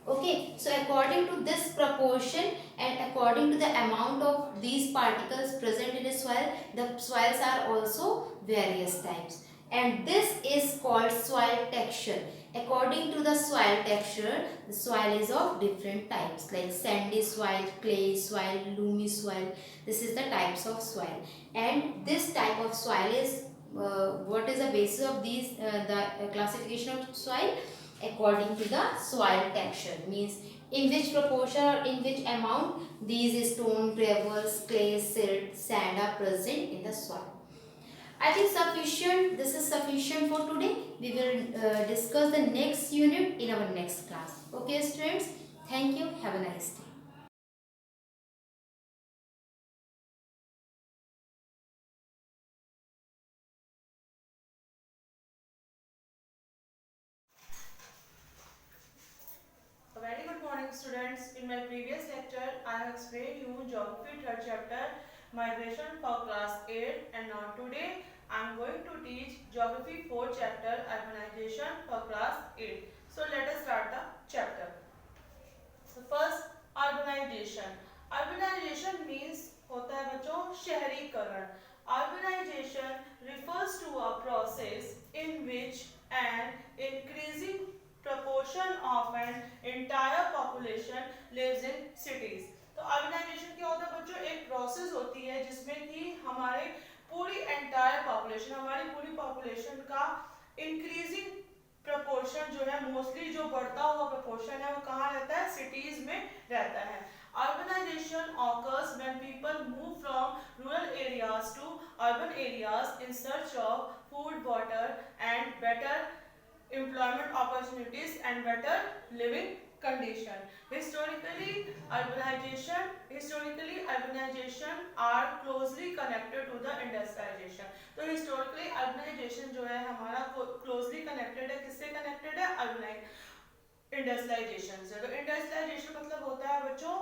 Okay, so according to this proportion and according to the amount of these particles present in a soil, the soils are also various types, and this is called soil texture. According to the soil texture, the soil is of different types like sandy soil, clay soil, loamy soil. This is the types of soil, and this type of soil is what is the basis of these the classification of soil? According to the soil texture, means in which proportion or in which amount these stone, gravels, clay, silt, sand are present in the soil. I think sufficient. This is sufficient for today. We will discuss the next unit in our next class. Okay, students. Thank you. Have a nice day. A very good morning, students. In my previous lecture, I have explained you Geography 3rd chapter, Migration for class 8, and now today I am going to teach Geography 4th chapter, Urbanization for class 8. So let us start the chapter. So first, urbanization. Urbanization means होता है बच्चों शहरीकरण. Urbanization refers to a process in which an increasing proportion of an entire population lives in cities. तो urbanisation क्या होता है बच्चों? एक प्रोसेस होती है जिसमें कि हमारे पूरी एंटायर पॉपुलेशन, हमारी पूरी पॉपुलेशन का इंक्रीजिंग प्रपोर्शन जो है, मोस्टली जो बढ़ता हुआ प्रपोर्शन है वो कहाँ रहता है? सिटीज में रहता है. Urbanization occurs when people move from rural areas to urban areas in search of food, water, and better employment opportunities and better living condition. Historically, urbanization are closely connected to the industrialization. तो historically urbanization जो है हमारा closely connected है, किससे connected है? Industrialisation से. तो industrialisation मतलब होता है बच्चों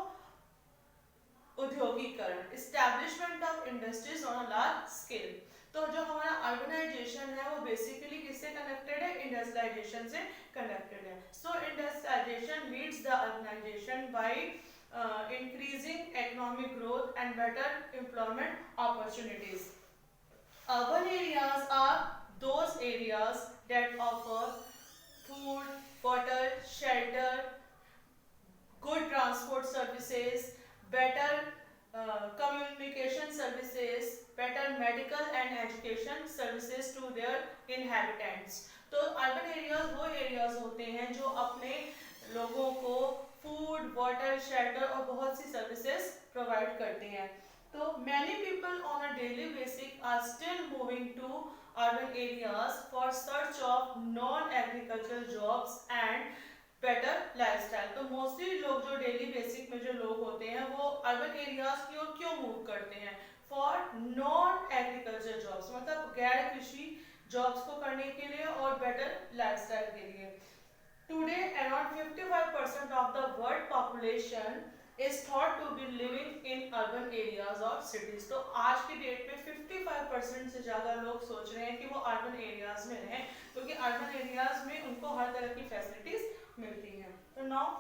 औद्योगिकरण, establishment of industries on a large scale. तो जो हमारा अर्बनाइजेशन है वो बेसिकली किससे कनेक्टेड है? इंडस्ट्रियलाइजेशन से कनेक्टेड है. So industrialisation leads the urbanisation by increasing economic growth and better employment opportunities. Urban areas are those areas that offer food, water, shelter, good transport services, better communication services, better medical and education services to their inhabitants. तो urban areas वो areas होते हैं जो अपने लोगों को food, water, shelter और बहुत सी सर्विसेज प्रोवाइड करते हैं. तो many people on a daily basis are still moving to urban areas for search of non-agricultural jobs and better lifestyle. तो मोस्टली लोग जो डेली बेसिक में जो लोग होते हैं वो अर्बन एरियाज की ओर क्यों मूव करते हैं? फॉर नॉन एग्रीकल्चर जॉब्स, मतलब गैर कृषि जॉब्स को करने के लिए और बेटर लाइफस्टाइल के लिए. Today, around 55% of the world population is thought to be living in urban areas or cities. तो आज की डेट में 55% से ज़्यादा लोग सोच रहे हैं कि वो अर्बन एरियाज में रहें, क्योंकि अर्बन एरियाज में उनको हर तरह की फैसिलिटीज मिलती हैं. तो नाउ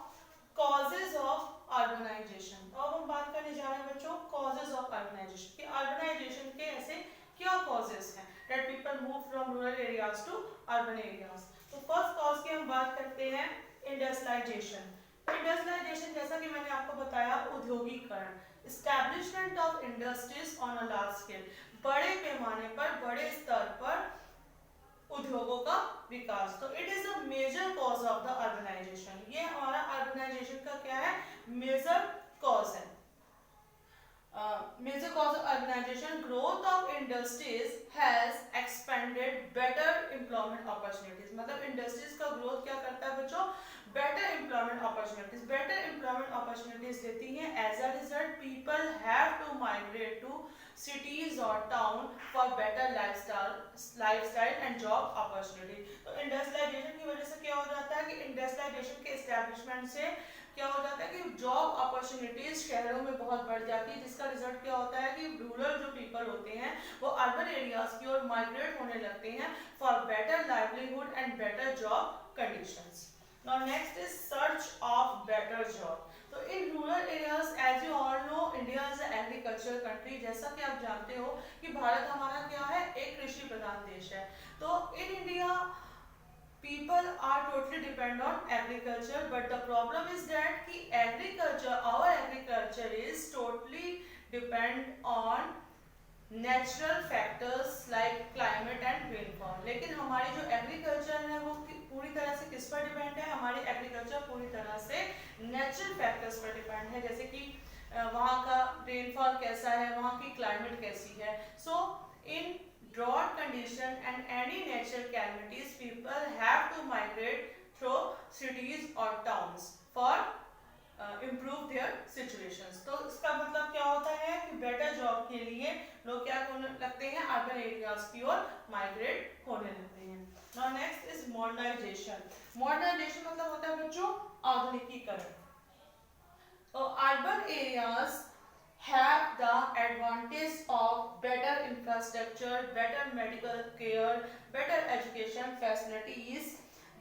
कॉजेज ऑफ अर्बनाइजेशन. तो अब हम बात करने जा रहे हैं बच्चों कॉजेज ऑफ अर्बनाइजेशन कि अर्बनाइजेशन के ऐसे क्या कॉजेज हैं that people move from rural areas to urban areas. तो फर्स्ट कॉज की हम बात करते हैं इंडस्ट्रियलाइजेशन. इंडस्ट्रियलाइजेशन जैसा कि मैंने आपको बताया औद्योगिकरण, establishment of industries on a large scale, बड़े पैमाने पर बड़े स्तर पर उद्योगों का विकास. तो it is a major cause of the urbanization. ये हमारा अर्बनाइजेशन का क्या है? मेजर कॉज है. Major cause of urbanization, growth of industries has expanded better employment opportunities. मतलब industries का growth क्या करता है बच्चों? Better employment opportunities. Better employment opportunities देती हैं. As a result, people have to migrate to cities or town for better lifestyle and job opportunity. तो industrialization की वजह से क्या हो जाता है कि industrialization के establishment से क्या हो जाता है कि जॉब अपॉर्चुनिटीज शहरों में बहुत बढ़ जाती है, जिसका रिजल्ट क्या होता है कि रूरल जो पीपल होते हैं वो अर्बन एरियाज की ओर माइग्रेट होने लगते हैं for better livelihood and better job conditions. Now next is search of better job. तो in rural areas, as you all know, India is an agriculture country. जैसा कि आप जानते हो कि भारत हमारा क्या है? एक कृषि प्रधान देश है. तो in India people are totally dependent on agriculture, but the problem is that कि our agriculture is totally depend on natural factors like climate and rainfall. लेकिन हमारी जो एग्रीकल्चर है वो पूरी तरह से किस पर डिपेंड है? हमारी एग्रीकल्चर पूरी तरह से नेचुरल फैक्टर्स पर डिपेंड है, जैसे कि वहाँ का रेनफॉल कैसा है, वहाँ की क्लाइमेट कैसी है. सो इन drought condition and any natural calamities, people have to migrate through cities or towns for improve their situations. तो इसका मतलब क्या होता है कि बेटर जॉब के लिए लोग क्या होने लगते हैं, अर्बन एरियाज की ओर माइग्रेट होने लगते हैं. Now next is modernization. Modernization मतलब होता है बच्चों आधुनिकीकरण. तो urban areas have the advantage of better infrastructure, better medical care, better education facilities.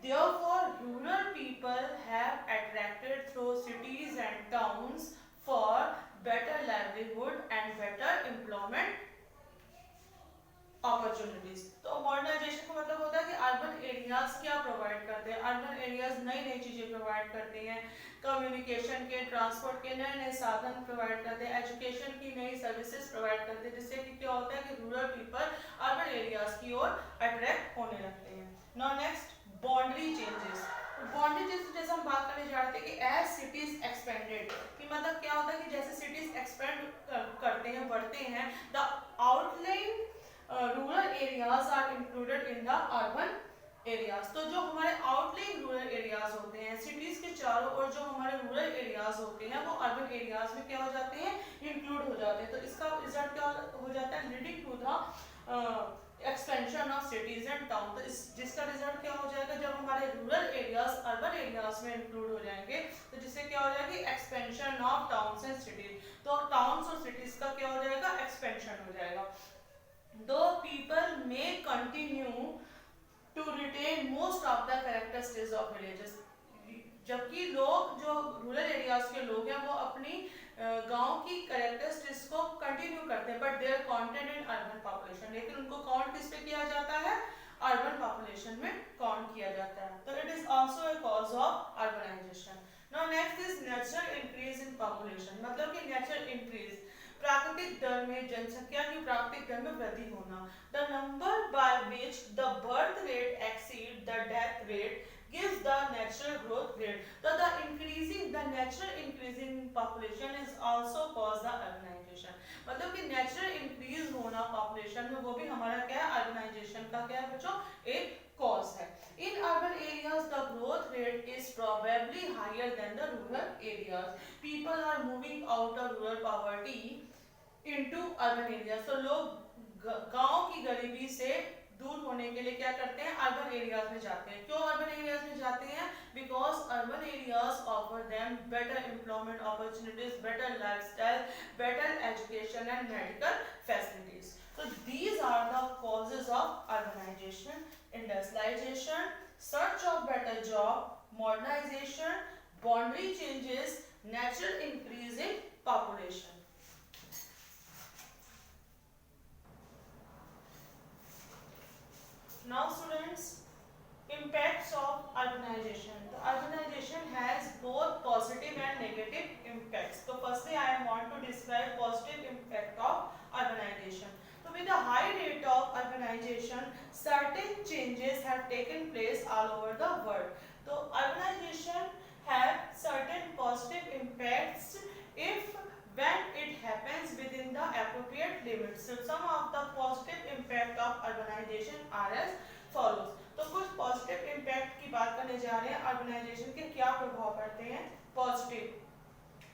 Therefore, rural people have attracted through cities and towns for better livelihood and better employment opportunities. तो modernisation का मतलब होता है कि urban areas क्या provide करते हैं. Urban areas नई नई चीजें प्रोवाइड करते हैं, कम्युनिकेशन के, ट्रांसपोर्ट के नए नए साधन प्रोवाइड करते हैं, एजुकेशन की नई सर्विसेज प्रोवाइड करते हैं, जिससे कि क्या होता है कि रूरल पीपल अर्बन एरियाज की ओर अट्रैक्ट होने लगते हैं. Now next boundary changes. Boundary changes जैसे हम बात करने जा रहे थे कि एज सिटीज एक्सपेंडेड, कि मतलब क्या होता है कि जैसे सिटीज एक्सपेंड करते हैं, बढ़ते हैं, the outline rural areas are included in the urban areas. तो जो हमारे आउटलाइन रूरल एरियाज होते हैं, सिटीज के चारों ओर जो हमारे रूरल एरियाज होते हैं, वो अर्बन एरियाज में क्या हो जाते हैं, इंक्लूड हो जाते हैं. तो इसका रिजल्ट क्या हो जाता है, leading to the expansion of cities and town. तो इस जिसका रिजल्ट क्या हो जाएगा, जब हमारे रूरल एरियाज अर्बन एरियाज में इंक्लूड हो जाएंगे, तो जिससे क्या हो जाएगी, expansion of towns and cities. तो टाउन्स और सिटीज का क्या हो जाएगा, एक्सपेंशन हो जाएगा. Though people may continue to retain most of the characteristics of villages, जबकि लोग जो रूरल एरियाज के लोग हैं वो अपनी गांव की कैरेक्टरिस्टिक्स को कंटिन्यू करते हैं, but there counted in urban population. लेकिन उनको काउंट किस पे किया जाता है, अर्बन पॉपुलेशन में काउंट किया जाता है. तो it is also a cause of urbanization. Now next is natural increase in population. मतलब कि नेचुरल इंक्रीज, प्राकृतिक दर में जनसंख्या की प्राकृतिक दर में वृद्धि होना. The number by which the birth rate exceed the death rate gives the natural growth rate. So the natural increasing population is also cause the urbanization. मतलब कि natural increase होना population में, वो भी हमारा क्या है, urbanization का क्या है बच्चों, एक cause है. In urban areas the growth rate is probably higher than the rural areas. People are moving out of rural poverty into urban areas. So लोग गांव की गरीबी से दूर होने के लिए क्या करते हैं, अर्बन एरियाज में जाते हैं. क्यों अर्बन एरियाज में जाते हैं, because urban areas offer them better employment opportunities, better lifestyle, better education and medical facilities. So these are the causes of urbanization: industrialization, search of better job, modernization, boundary changes, natural increase in population. Now students, impacts of urbanization. The urbanization has both positive and negative impacts. So firstly I want to describe positive impact of urbanization. So with the high rate of urbanization, certain changes have taken place all over the world. So urbanization have certain positive impacts if when it happens within the appropriate limits. So some of the positive impact of urbanization are as follows. तो कुछ positive impact की बात करने जा रहे हैं. Urbanisation के क्या प्रभाव पड़ते हैं पॉजिटिव.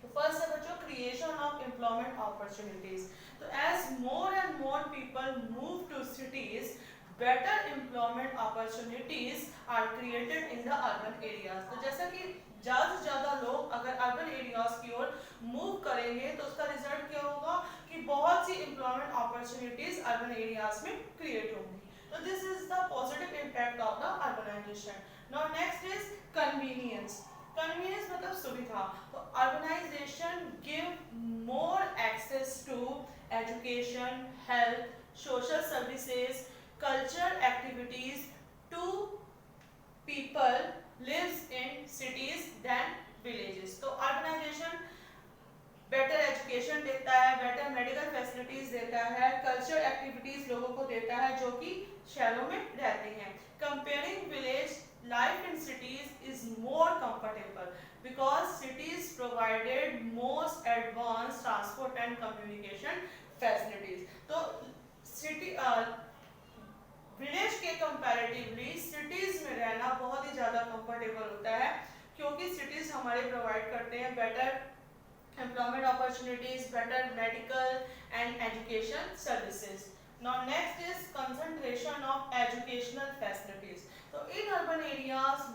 तो फर्स्ट है बच्चों, क्रिएशन ऑफ एम्प्लॉयमेंट अपॉर्चुनिटीज. तो as more and more people move to cities, better employment opportunities are created in the urban areas. तो जैसा कि ज़्यादा से ज़्यादा लोग अगर अर्बन एरियाज की ओर मूव करेंगे तो उसका रिजल्ट क्या होगा कि बहुत सी एम्प्लॉयमेंट अपॉर्चुनिटीज अर्बन एरियाज में क्रिएट होंगी. तो this is the positive impact of the urbanization. Now next is convenience. Convenience मतलब सुविधा. तो urbanization give more access to education, health, social services, cultural activities to people lives in cities than villages. तो urbanization better education देता है, better medical facilities देता है, cultural activities लोगों को देता है जो कि शहरों में रहते हैं. Comparing village life in cities is more comfortable because cities provided most advanced transport and communication facilities. तो city विलेज के कंपैरेटिवली सिटीज में रहना बहुत ही ज़्यादा कंफर्टेबल होता है, क्योंकि सिटीज हमारे प्रोवाइड करते हैं better employment opportunities, better medical and education services. Now next is concentration of educational facilities. So in urban areas,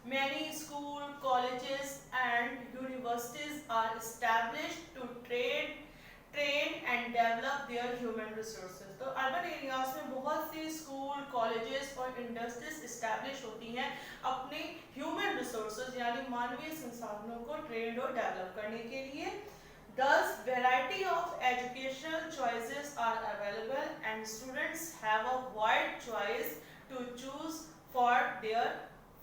many school, colleges and universities are established to train and develop their human resources. तो urban areas में बहुत सी school, colleges और industries establish होती हैं अपने human resources यानी मानवीय संसाधनों को ट्रेन और डेवलप करने के लिए. Thus, variety of educational choices are available and students have a wide choice to choose for their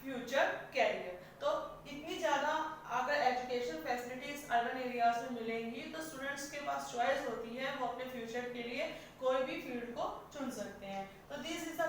future career. तो इतनी ज़्यादा अगर एजुकेशन फैसिलिटीज अर्बन एरियाज में मिलेंगी तो स्टूडेंट्स के पास चॉइस होती है, वो अपने फ्यूचर के लिए कोई भी फील्ड को चुन सकते हैं. तो this is the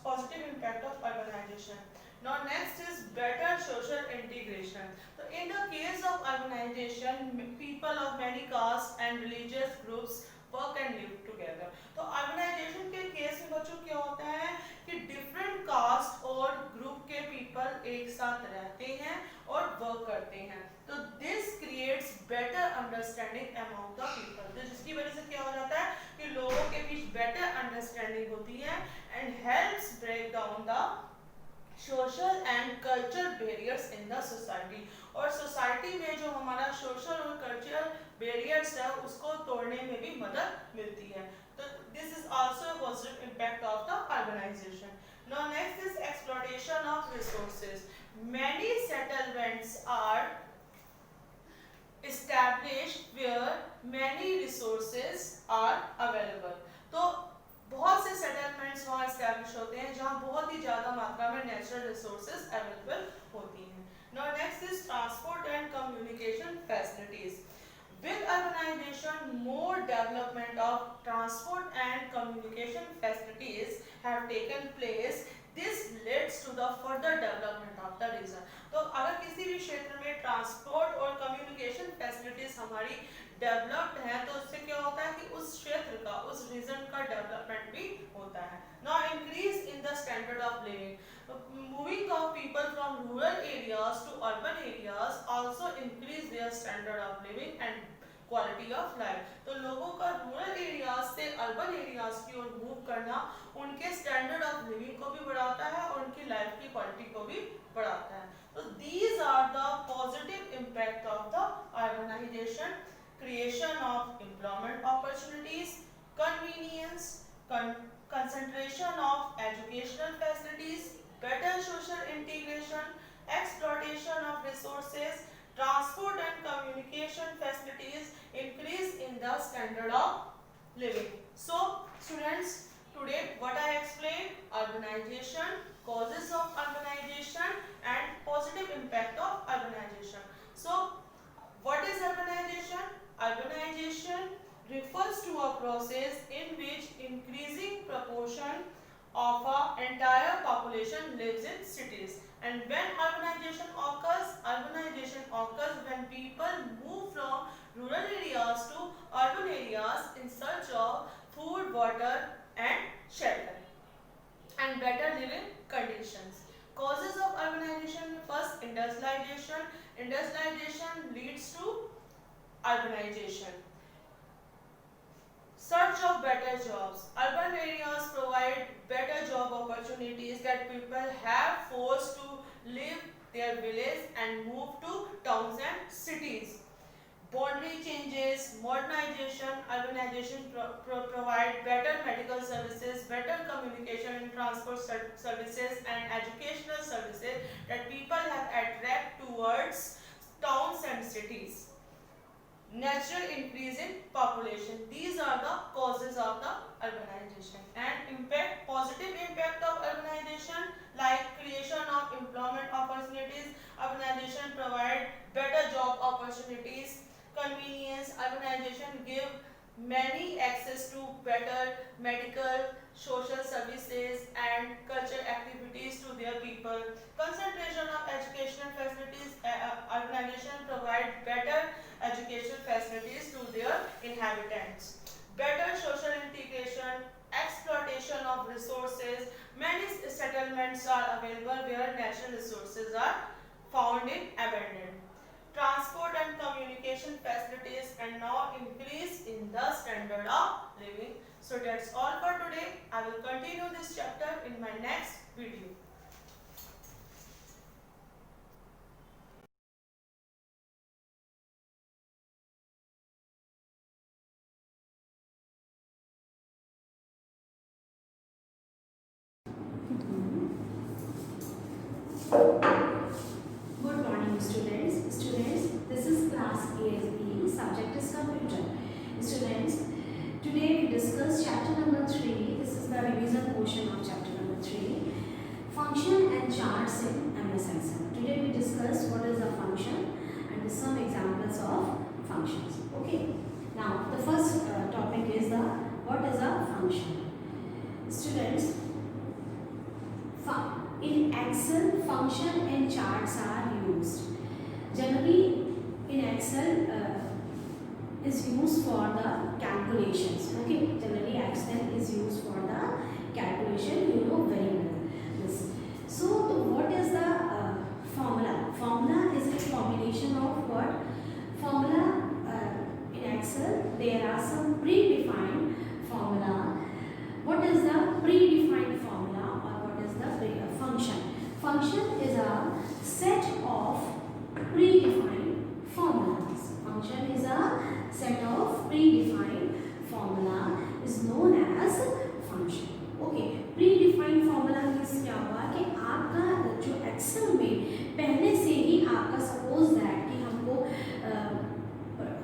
positive impact of urbanization. Now next is better social integration. So in the case of urbanization, people of many castes and religious groups work and live together. तो urbanization के case में बच्चों क्या होता है कि different caste और group के पीपल एक साथ रहते हैं और वर्क करते हैं. तो this creates better understanding among the people. तो जिसकी वजह से क्या हो जाता है कि लोगों के बीच बेटर अंडरस्टैंडिंग होती है and helps break down the social and cultural barriers in the society. और सोसाइटी में जो हमारा सोशल और कल्चरल बैरियर्स है उसको तोड़ने में भी मदद मिलती है. तो this is also a positive impact of the urbanization. Now next is exploitation of resources. Many settlements are established where many resources are available. तो बहुत से सेटलमेंट्स वहाँ एस्टैब्लिश होते हैं जहाँ बहुत ही ज़्यादा मात्रा में नेचुरल रिसोर्सेज अवेलेबल होती हैं. Now next is transport and communication facilities. With urbanization, more development of transport and communication facilities have taken place. This leads to the further development of the region. तो अगर किसी भी क्षेत्र में transport और communication facilities हमारी developed हैं तो उससे क्या होता है कि उस क्षेत्र का, उस रीजन का डेवलपमेंट भी होता है. Now increase in the standard of living. Moving of people from rural areas to urban areas also increase their standard of living and quality of life. तो लोगों का रूरल एरियाज से अर्बन एरियाज की ओर move करना उनके standard of living को भी बढ़ाता है और उनकी लाइफ की क्वालिटी को भी बढ़ाता है. तो these are the positive impact of the urbanization. Creation of employment opportunities, convenience, concentration of educational facilities, better social integration, exploitation of resources, transport and communication facilities, increase in the standard of living. So students, today what I explained: urbanization, causes of urbanization and positive impact of urbanization. So what is urbanization? Urbanization refers to a process in which increasing proportion of an entire population lives in cities. And when urbanization occurs when people move from rural areas to urban areas in search of food, water and shelter and better living conditions. Causes of urbanization: first, industrialization. Industrialization leads to urbanization. Search of better jobs. Urban areas provide better job opportunities that people have forced to leave their village and move to towns and cities. Boundary changes, modernization, urbanization provide better medical services, better communication and transport services and educational services that people have attract towards towns and cities. Natural increase in population. These are the causes of the urbanization. And impact, positive impact of urbanization, like creation of employment opportunities. Urbanization provide better job opportunities. Convenience. Urbanization give many access to better medical, social services and cultural activities to their people. Concentration of educational facilities. Urbanization provide better educational facilities to their inhabitants. Better social integration, exploitation of resources. Many settlements are available where natural resources are found in abundance. Transport and communication facilities and now increase in the standard of living. So that's all for today. I will continue this chapter in my next video. Good morning, students. Students, this is class ASB. Subject is computer. Students, today we discuss chapter number 3. This is the revision portion of chapter number 3. Function and charts in MS Excel. Today we discuss what is a function and some examples of functions. Okay. Now the first topic is the what is a function. Students, in Excel, function and charts are used. Generally, in Excel is used for the calculations. Okay, generally Excel is used for the calculation. You know very well this. So, what is the formula? Formula is a combination of what? Formula in Excel. There are some predefined formula. What is the predefined formula or what is the function? Function is a set of predefined formulas. Function is a set of predefined formula is known as function. Okay, predefined formula means क्या हुआ कि आपका जो Excel में पहले से ही आपका suppose that कि हमको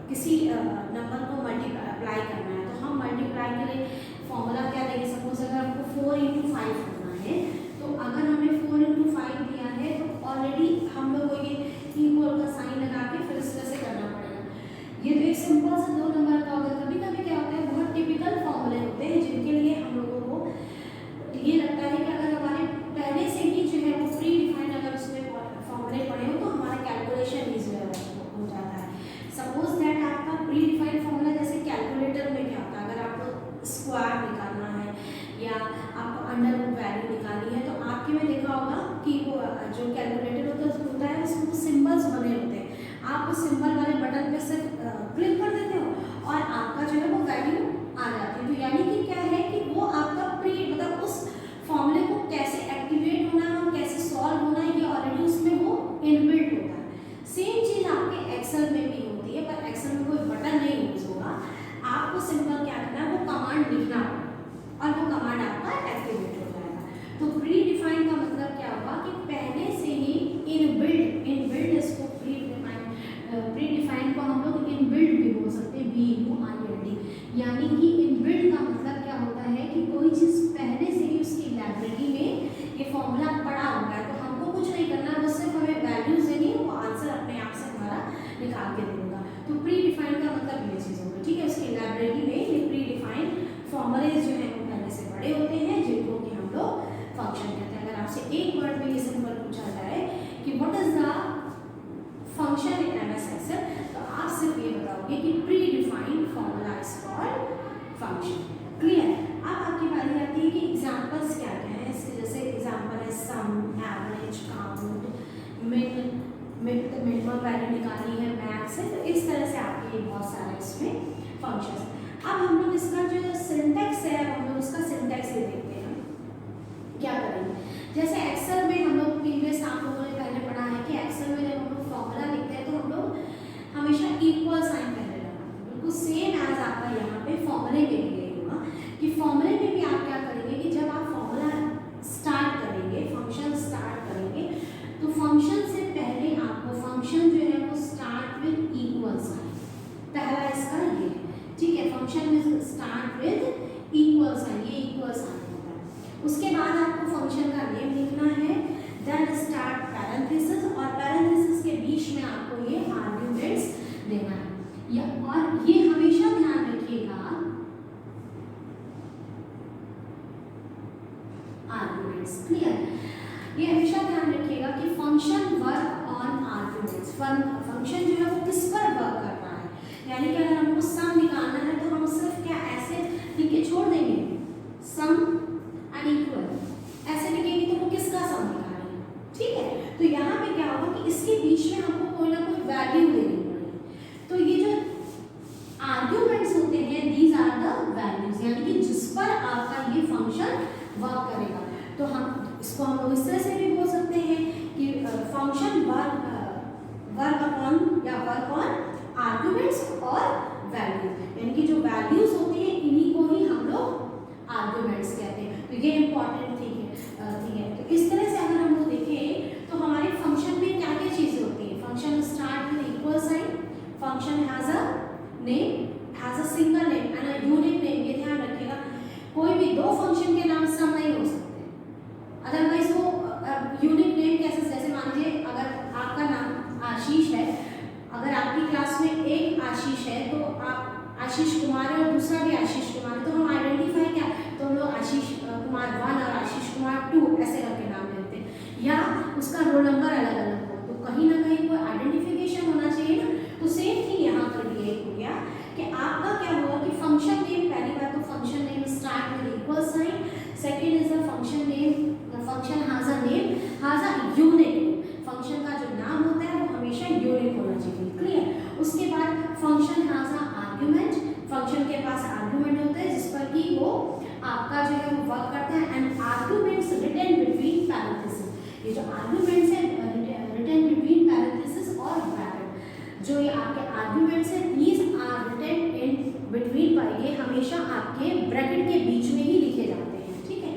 किसी नंबर को मल्टीप्लाई करना है तो हम मल्टीप्लाई के लिए फॉर्मूला क्या देंगे. सपोज अगर हमको 4 × 5 करना है तो अगर हमें 4 × 5 दिया है तो ऑलरेडी हम लोग को ये इक्वल का साइन लगा के फिर इस तरह से करना पड़ेगा. ये तो एक सिंपल सा 2 नंबर का होगा. कभी कभी क्या होता है बहुत टिपिकल फॉर्मूले होते हैं जिनके लिए हम लोगों को ये लगता है कि अगर हमारे पहले से ही जो है वो प्री डिफाइंड अगर उसमें फॉर्मूले पड़े हो तो हमारा कैलकुलेशन ईजी हो जाता है. सपोज दैट आपका प्री डिफाइंड फॉर्मूला जैसे कैलकुलेटर में क्या होता है अगर आपको स्क्वायर निकालना है या आपको अंडर रूट वैल्यू निकालनी है तो आपके में देखा होगा कि वो जो कैलकुलेटर होता है उसमें सिंबल्स बने होते हैं. आप उस सिंबल वाले बटन पे सिर्फ क्लिक कर देते हो और आपका जो है वो वैल्यू आ जाती है. तो यानी कि क्या है कि वो आपका प्री मतलब उस फॉर्मूले को कैसे एक्टिवेट होना है और कैसे सॉल्व होना है ये ऑलरेडी उसमें वो इनबिल्ट होता है. सेम चीज़ आपके एक्सेल में भी होती है पर एक्सेल में कोई बटन नहीं यूज होगा. आपको सिंपल क्या करना है वो कमांड लिखना और वो कमांड आपका एक्टिवेट हो जाएगा. तो प्री डिफाइन का मतलब क्या होगा कि पहले से ही इनबिल्ट इसको प्री डिफाइन को हम लोग इनबिल्ट भी बोल सकते हैं BUILD. यानी कि इनबिल्ट का मतलब क्या होता है कि कोई चीज़ पहले से ही उसकी लाइब्रेरी में ये फॉर्मूला पड़ा हुआ है तो हमको कुछ नहीं करना है. वो सिर्फ हमें वैल्यूज देनी है वो आंसर अपने आप से हमारा निकाल के देगा. तो प्री डिफाइन का मतलब ये चीज़ होगा. ठीक है, उसकी लाइब्रेरी में ये प्री डिफाइन फॉर्मूलेज जो है वो पहले से बड़े होते हैं जिनको कि हम लोग फंक्शन कहते हैं. अगर आपसे एक वर्ड में ये सिंपल पूछा जाए कि what is the function in MS Excel तो आप सिर्फ ये बताओगे कि pre defined formula is called function. Clear. अब आपकी बारी आती है कि एग्जांपल्स क्या क्या हैं इसके. जैसे एग्जांपल है सम, एवरेज, काउंट, मिनिमम वैल्यू निकालनी है मैक्स है. तो इस तरह से आपके बहुत सारे इसमें फंक्शंस. अब हम लोग इसका जो सिंटैक्स है हम लोग उसका सिंटैक्स ही देखते हैं. क्या करेंगे जैसे एक्सेल में हम लोग प्रीवियस आप लोगों ने पहले पढ़ा है कि एक्सेल में जब हम लोग फॉर्मूला लिखते हैं तो हम लोग हमेशा इक्वल साइन पहले लगाते हैं. बिल्कुल सेम एज आपका यहाँ पे फॉर्मूले में भी यही होगा कि फॉर्मूले में भी आप क्या करेंगे कि जब आप फॉर्मूला स्टार्ट करेंगे फंक्शन स्टार्ट करेंगे तो फंक्शन से पहले आपको फंक्शन जो है वो स्टार्ट विद इक्वल साइन. पहला इसका ये है. ठीक है, फंक्शन में स्टार्ट विद इक्वल साइन. ये इक्वल साइन होता है. उसके बाद आपको फंक्शन का नेम लिखना है. देन स्टार्ट पैरेंथेसिस और पैरेंथेसिस के बीच में आपको ये आर्ग्यूमेंट्स देना है. या और ये हमेशा ध्यान रखिएगा आर्ग्यूमेंट्स. क्लियर. ये हमेशा ध्यान रखिएगा कि function work on arguments. Function जो है वो किस पर वर्क कर रहा है. यानी कि अगर हमको सम निकालना है तो हम सिर्फ क्या ऐसे लिख के छोड़ देंगे. सम एंड इक्वल, ऐसे लिखेंगे तो वो किसका सम निकालेंगे, ठीक है। तो यहाँ पे क्या होगा कि इसके बीच में हमको कोई ना कोई वैल्यू देनी पड़ेगी। तो ये जो आर्ग्यूमेंट्स होते हैं दीज आर द वैल्यूज, यानी कि जिस पर आपका ये फंक्शन वर्क करेगा। तो हम इसको हम लोग इस तरह से भी बोल सकते हैं कि फंक्शन वर्क अपॉन या वर्क ऑन आर्ग्यूमेंट्स और वैल्यूज, यानी कि जो वैल्यूज होती हैं इन्हीं को ही हम लोग आर्ग्यूमेंट्स कहते हैं। तो ये इंपॉर्टेंट थिंग है। तो इस तरह से अगर हम लोग देखें तो हमारे फंक्शन में क्या क्या चीजें होती हैं। Function start with equal sign, function has a name, has a single name and a unique name. ये ध्यान रखिएगा, कोई भी दो फंक्शन के नाम सम नहीं हो सकते, अदरवाइज वो यूनिक नेम कैसे, जैसे मान लीजिए अगर आपका नाम आशीष है, अगर आपकी क्लास में एक आशीष है तो आप आशीष कुमार है और दूसरा भी आशीष कुमार है, तो हम आइडेंटिफाई क्या, तो हम लोग आशीष कुमार 1 और आशीष कुमार 2 ऐसे करके नाम देते हैं, या उसका रोल नंबर अलग अलग हो, तो कहीं ना कहीं कोई आइडेंटिफिकेशन होना चाहिए ना। तो सेम थिंग यहाँ पर भी एक हो गया कि आपका क्या होगा कि फंक्शन नेम, पहली बात तो function name start with equal sign, second is the function name, function has a name, has a unique name, function का जो नाम होता है वो हमेशा यूनिक होना चाहिए, क्लियर। उसके बाद function has a argument, function के पास आर्गुमेंट होता है जिस पर कि वो आपका जो है वो वर्क करता है, and arguments written between parenthesis, ये जो आर्गुमेंट्स है रिटन बिटवीन पैरेंथेसिस और ब्रैकेट, जो ये आपके आर्गुमेंट्स है these are written in between, पर ये हमेशा आपके ब्रैकेट के बीच में ही लिखे जाते हैं, ठीक है।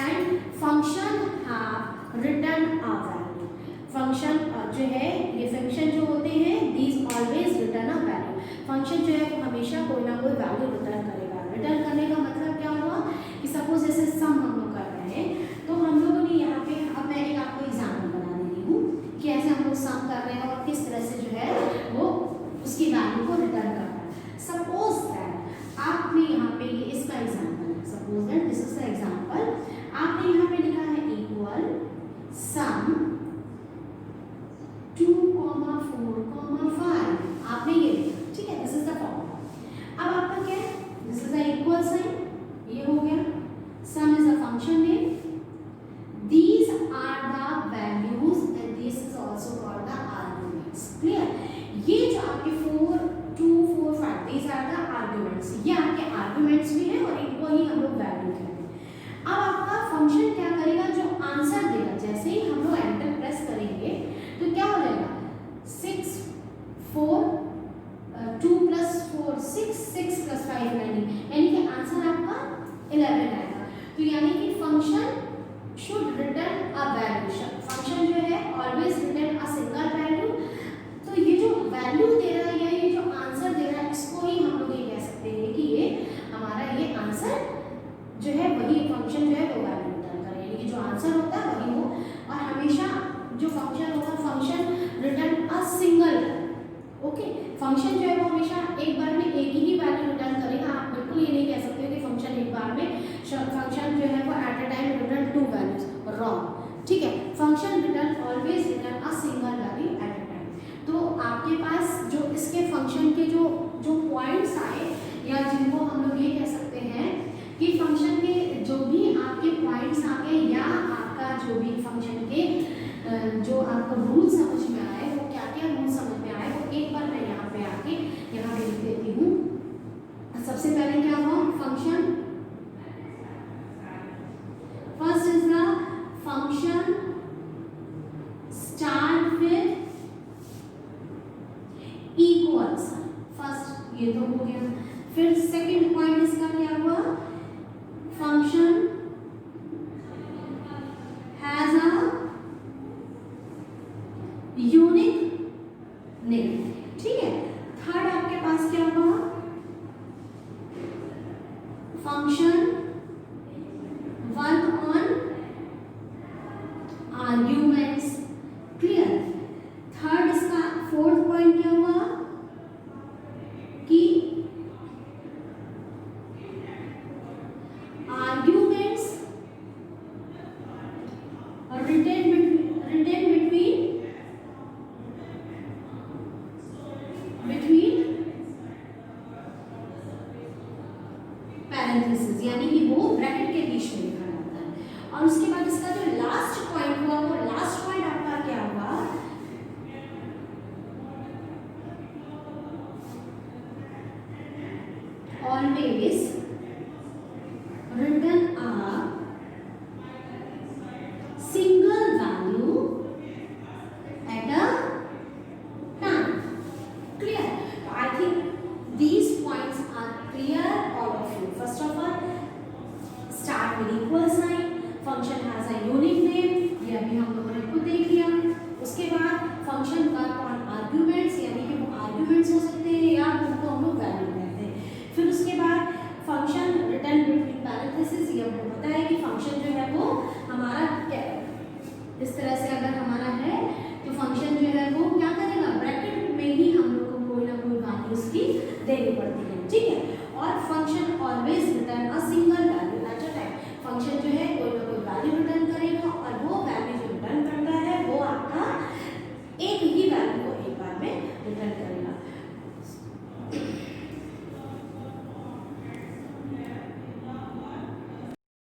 And function have written a value, function जो है ये फंक्शन जो होते हैं these always return a value, function जो है वो हमेशा कोई ना कोई वैल्यू रिटर्न करेगा। रिटर्न करने का मतलब क्या हुआ कि सपोज जैसे सम हम लोग कर रहे हैं, तो हम लोगों ने यहाँ पे, अब मैं एक आपको एग्जाम्पल बना दे रही हूँ कि ऐसे हम लोग सम कर रहे हैं और किस तरह से जो है वो उसकी वैल्यू को रिटर्न करना है। सपोज दैट आपने यहाँ पे, ये इसका एग्जाम्पल है, suppose that this is the example, आपने यहाँ पे लिखा है इक्वल सम 2, 4, 5, आपने ये लिखा, ठीक है, दिस इज द फॉर्मूला। अब आपका क्या है, this is the equal sign, ये हो गया, sum is a function name, these are the values and this is also called the arguments, clear। ये जो आपके 4, 2, 4, 5 these are the arguments, ये आपके arguments भी हैं और इनको ही हम लोग वैल्यू कहते हैं। अब आपका फंक्शन क्या करेगा, जो आंसर देगा, जैसे ही हम लोग एंटर प्रेस करेंगे तो क्या हो जाएगा, 6, 4, 2 + 4 6, 6 + 5 9, यानी कि आंसर आपका 11 आएगा। तो यानी कि function should return a value, function जो है always return a single value. तो ये जो वैल्यू दे रहा है या ये जो आंसर दे रहा है, इसको ही हम लोग ये कह सकते हैं कि ये हमारा ये आंसर जो है वही फंक्शन जो है वो वैल्यू रिटर्न करे, यानी कि जो आंसर होता है वही वो, और हमेशा जो फंक्शन होगा function return a single, okay. Function जो है वो हमेशा एक बार में एक ही वैल्यू रिटर्न करेगा, आप बिल्कुल ये नहीं कह सकते हो कि फंक्शन एक बार में, फंक्शन जो है वो at a time return 2 values, wrong, ठीक है। Function return always return a single value at a time. तो आपके पास जो इसके फंक्शन के जो पॉइंट्स आए, या जिनको हम लोग ये कह सकते हैं कि फंक्शन के जो भी आपके पॉइंट्स आ गए, या आपका जो भी फंक्शन के जो आपको रूल समझ में आए, वो क्या क्या रूल समझ में आए, वो एक बार मैं यहाँ पे आके यहाँ पे लिख देती हूँ। सबसे पहले क्या हुआ, function, first is the function start with equal sign, first ये तो हो गया। फिर सेकंड पॉइंट इसका क्या हुआ, function has a unique name, ठीक है। थर्ड आपके पास क्या हुआ, function work on arguments, clear. Third इसका फोर्थ पॉइंट क्या हुआ कि arguments written between parenthesis, parenthesis, यानी कि वो ब्रैकेट के बीच में लिखा जाता है। और उसके बाद इसका जो लास्ट पॉइंट हुआ, वो लास्ट पॉइंट आपका क्या हुआ, always written a single value at a time. Clear? I think these points are clear, all of you. First of all, start with equal sign. Function has a unique name. ये अभी हम लोगों ने खुद देख लिया। उसके बाद फंक्शन वर्क ऑन आर्ग्यूमेंट्स, यानी कि वो आर्ग्यूमेंट्स हो सकते हैं या उनको हम लोग वैल्यू कहते हैं। फिर उसके बाद फंक्शन रिटर्न बिटवीन पैरेंथेसिस, ये हमको पता है कि फंक्शन जो है वो हमारा इस तरह से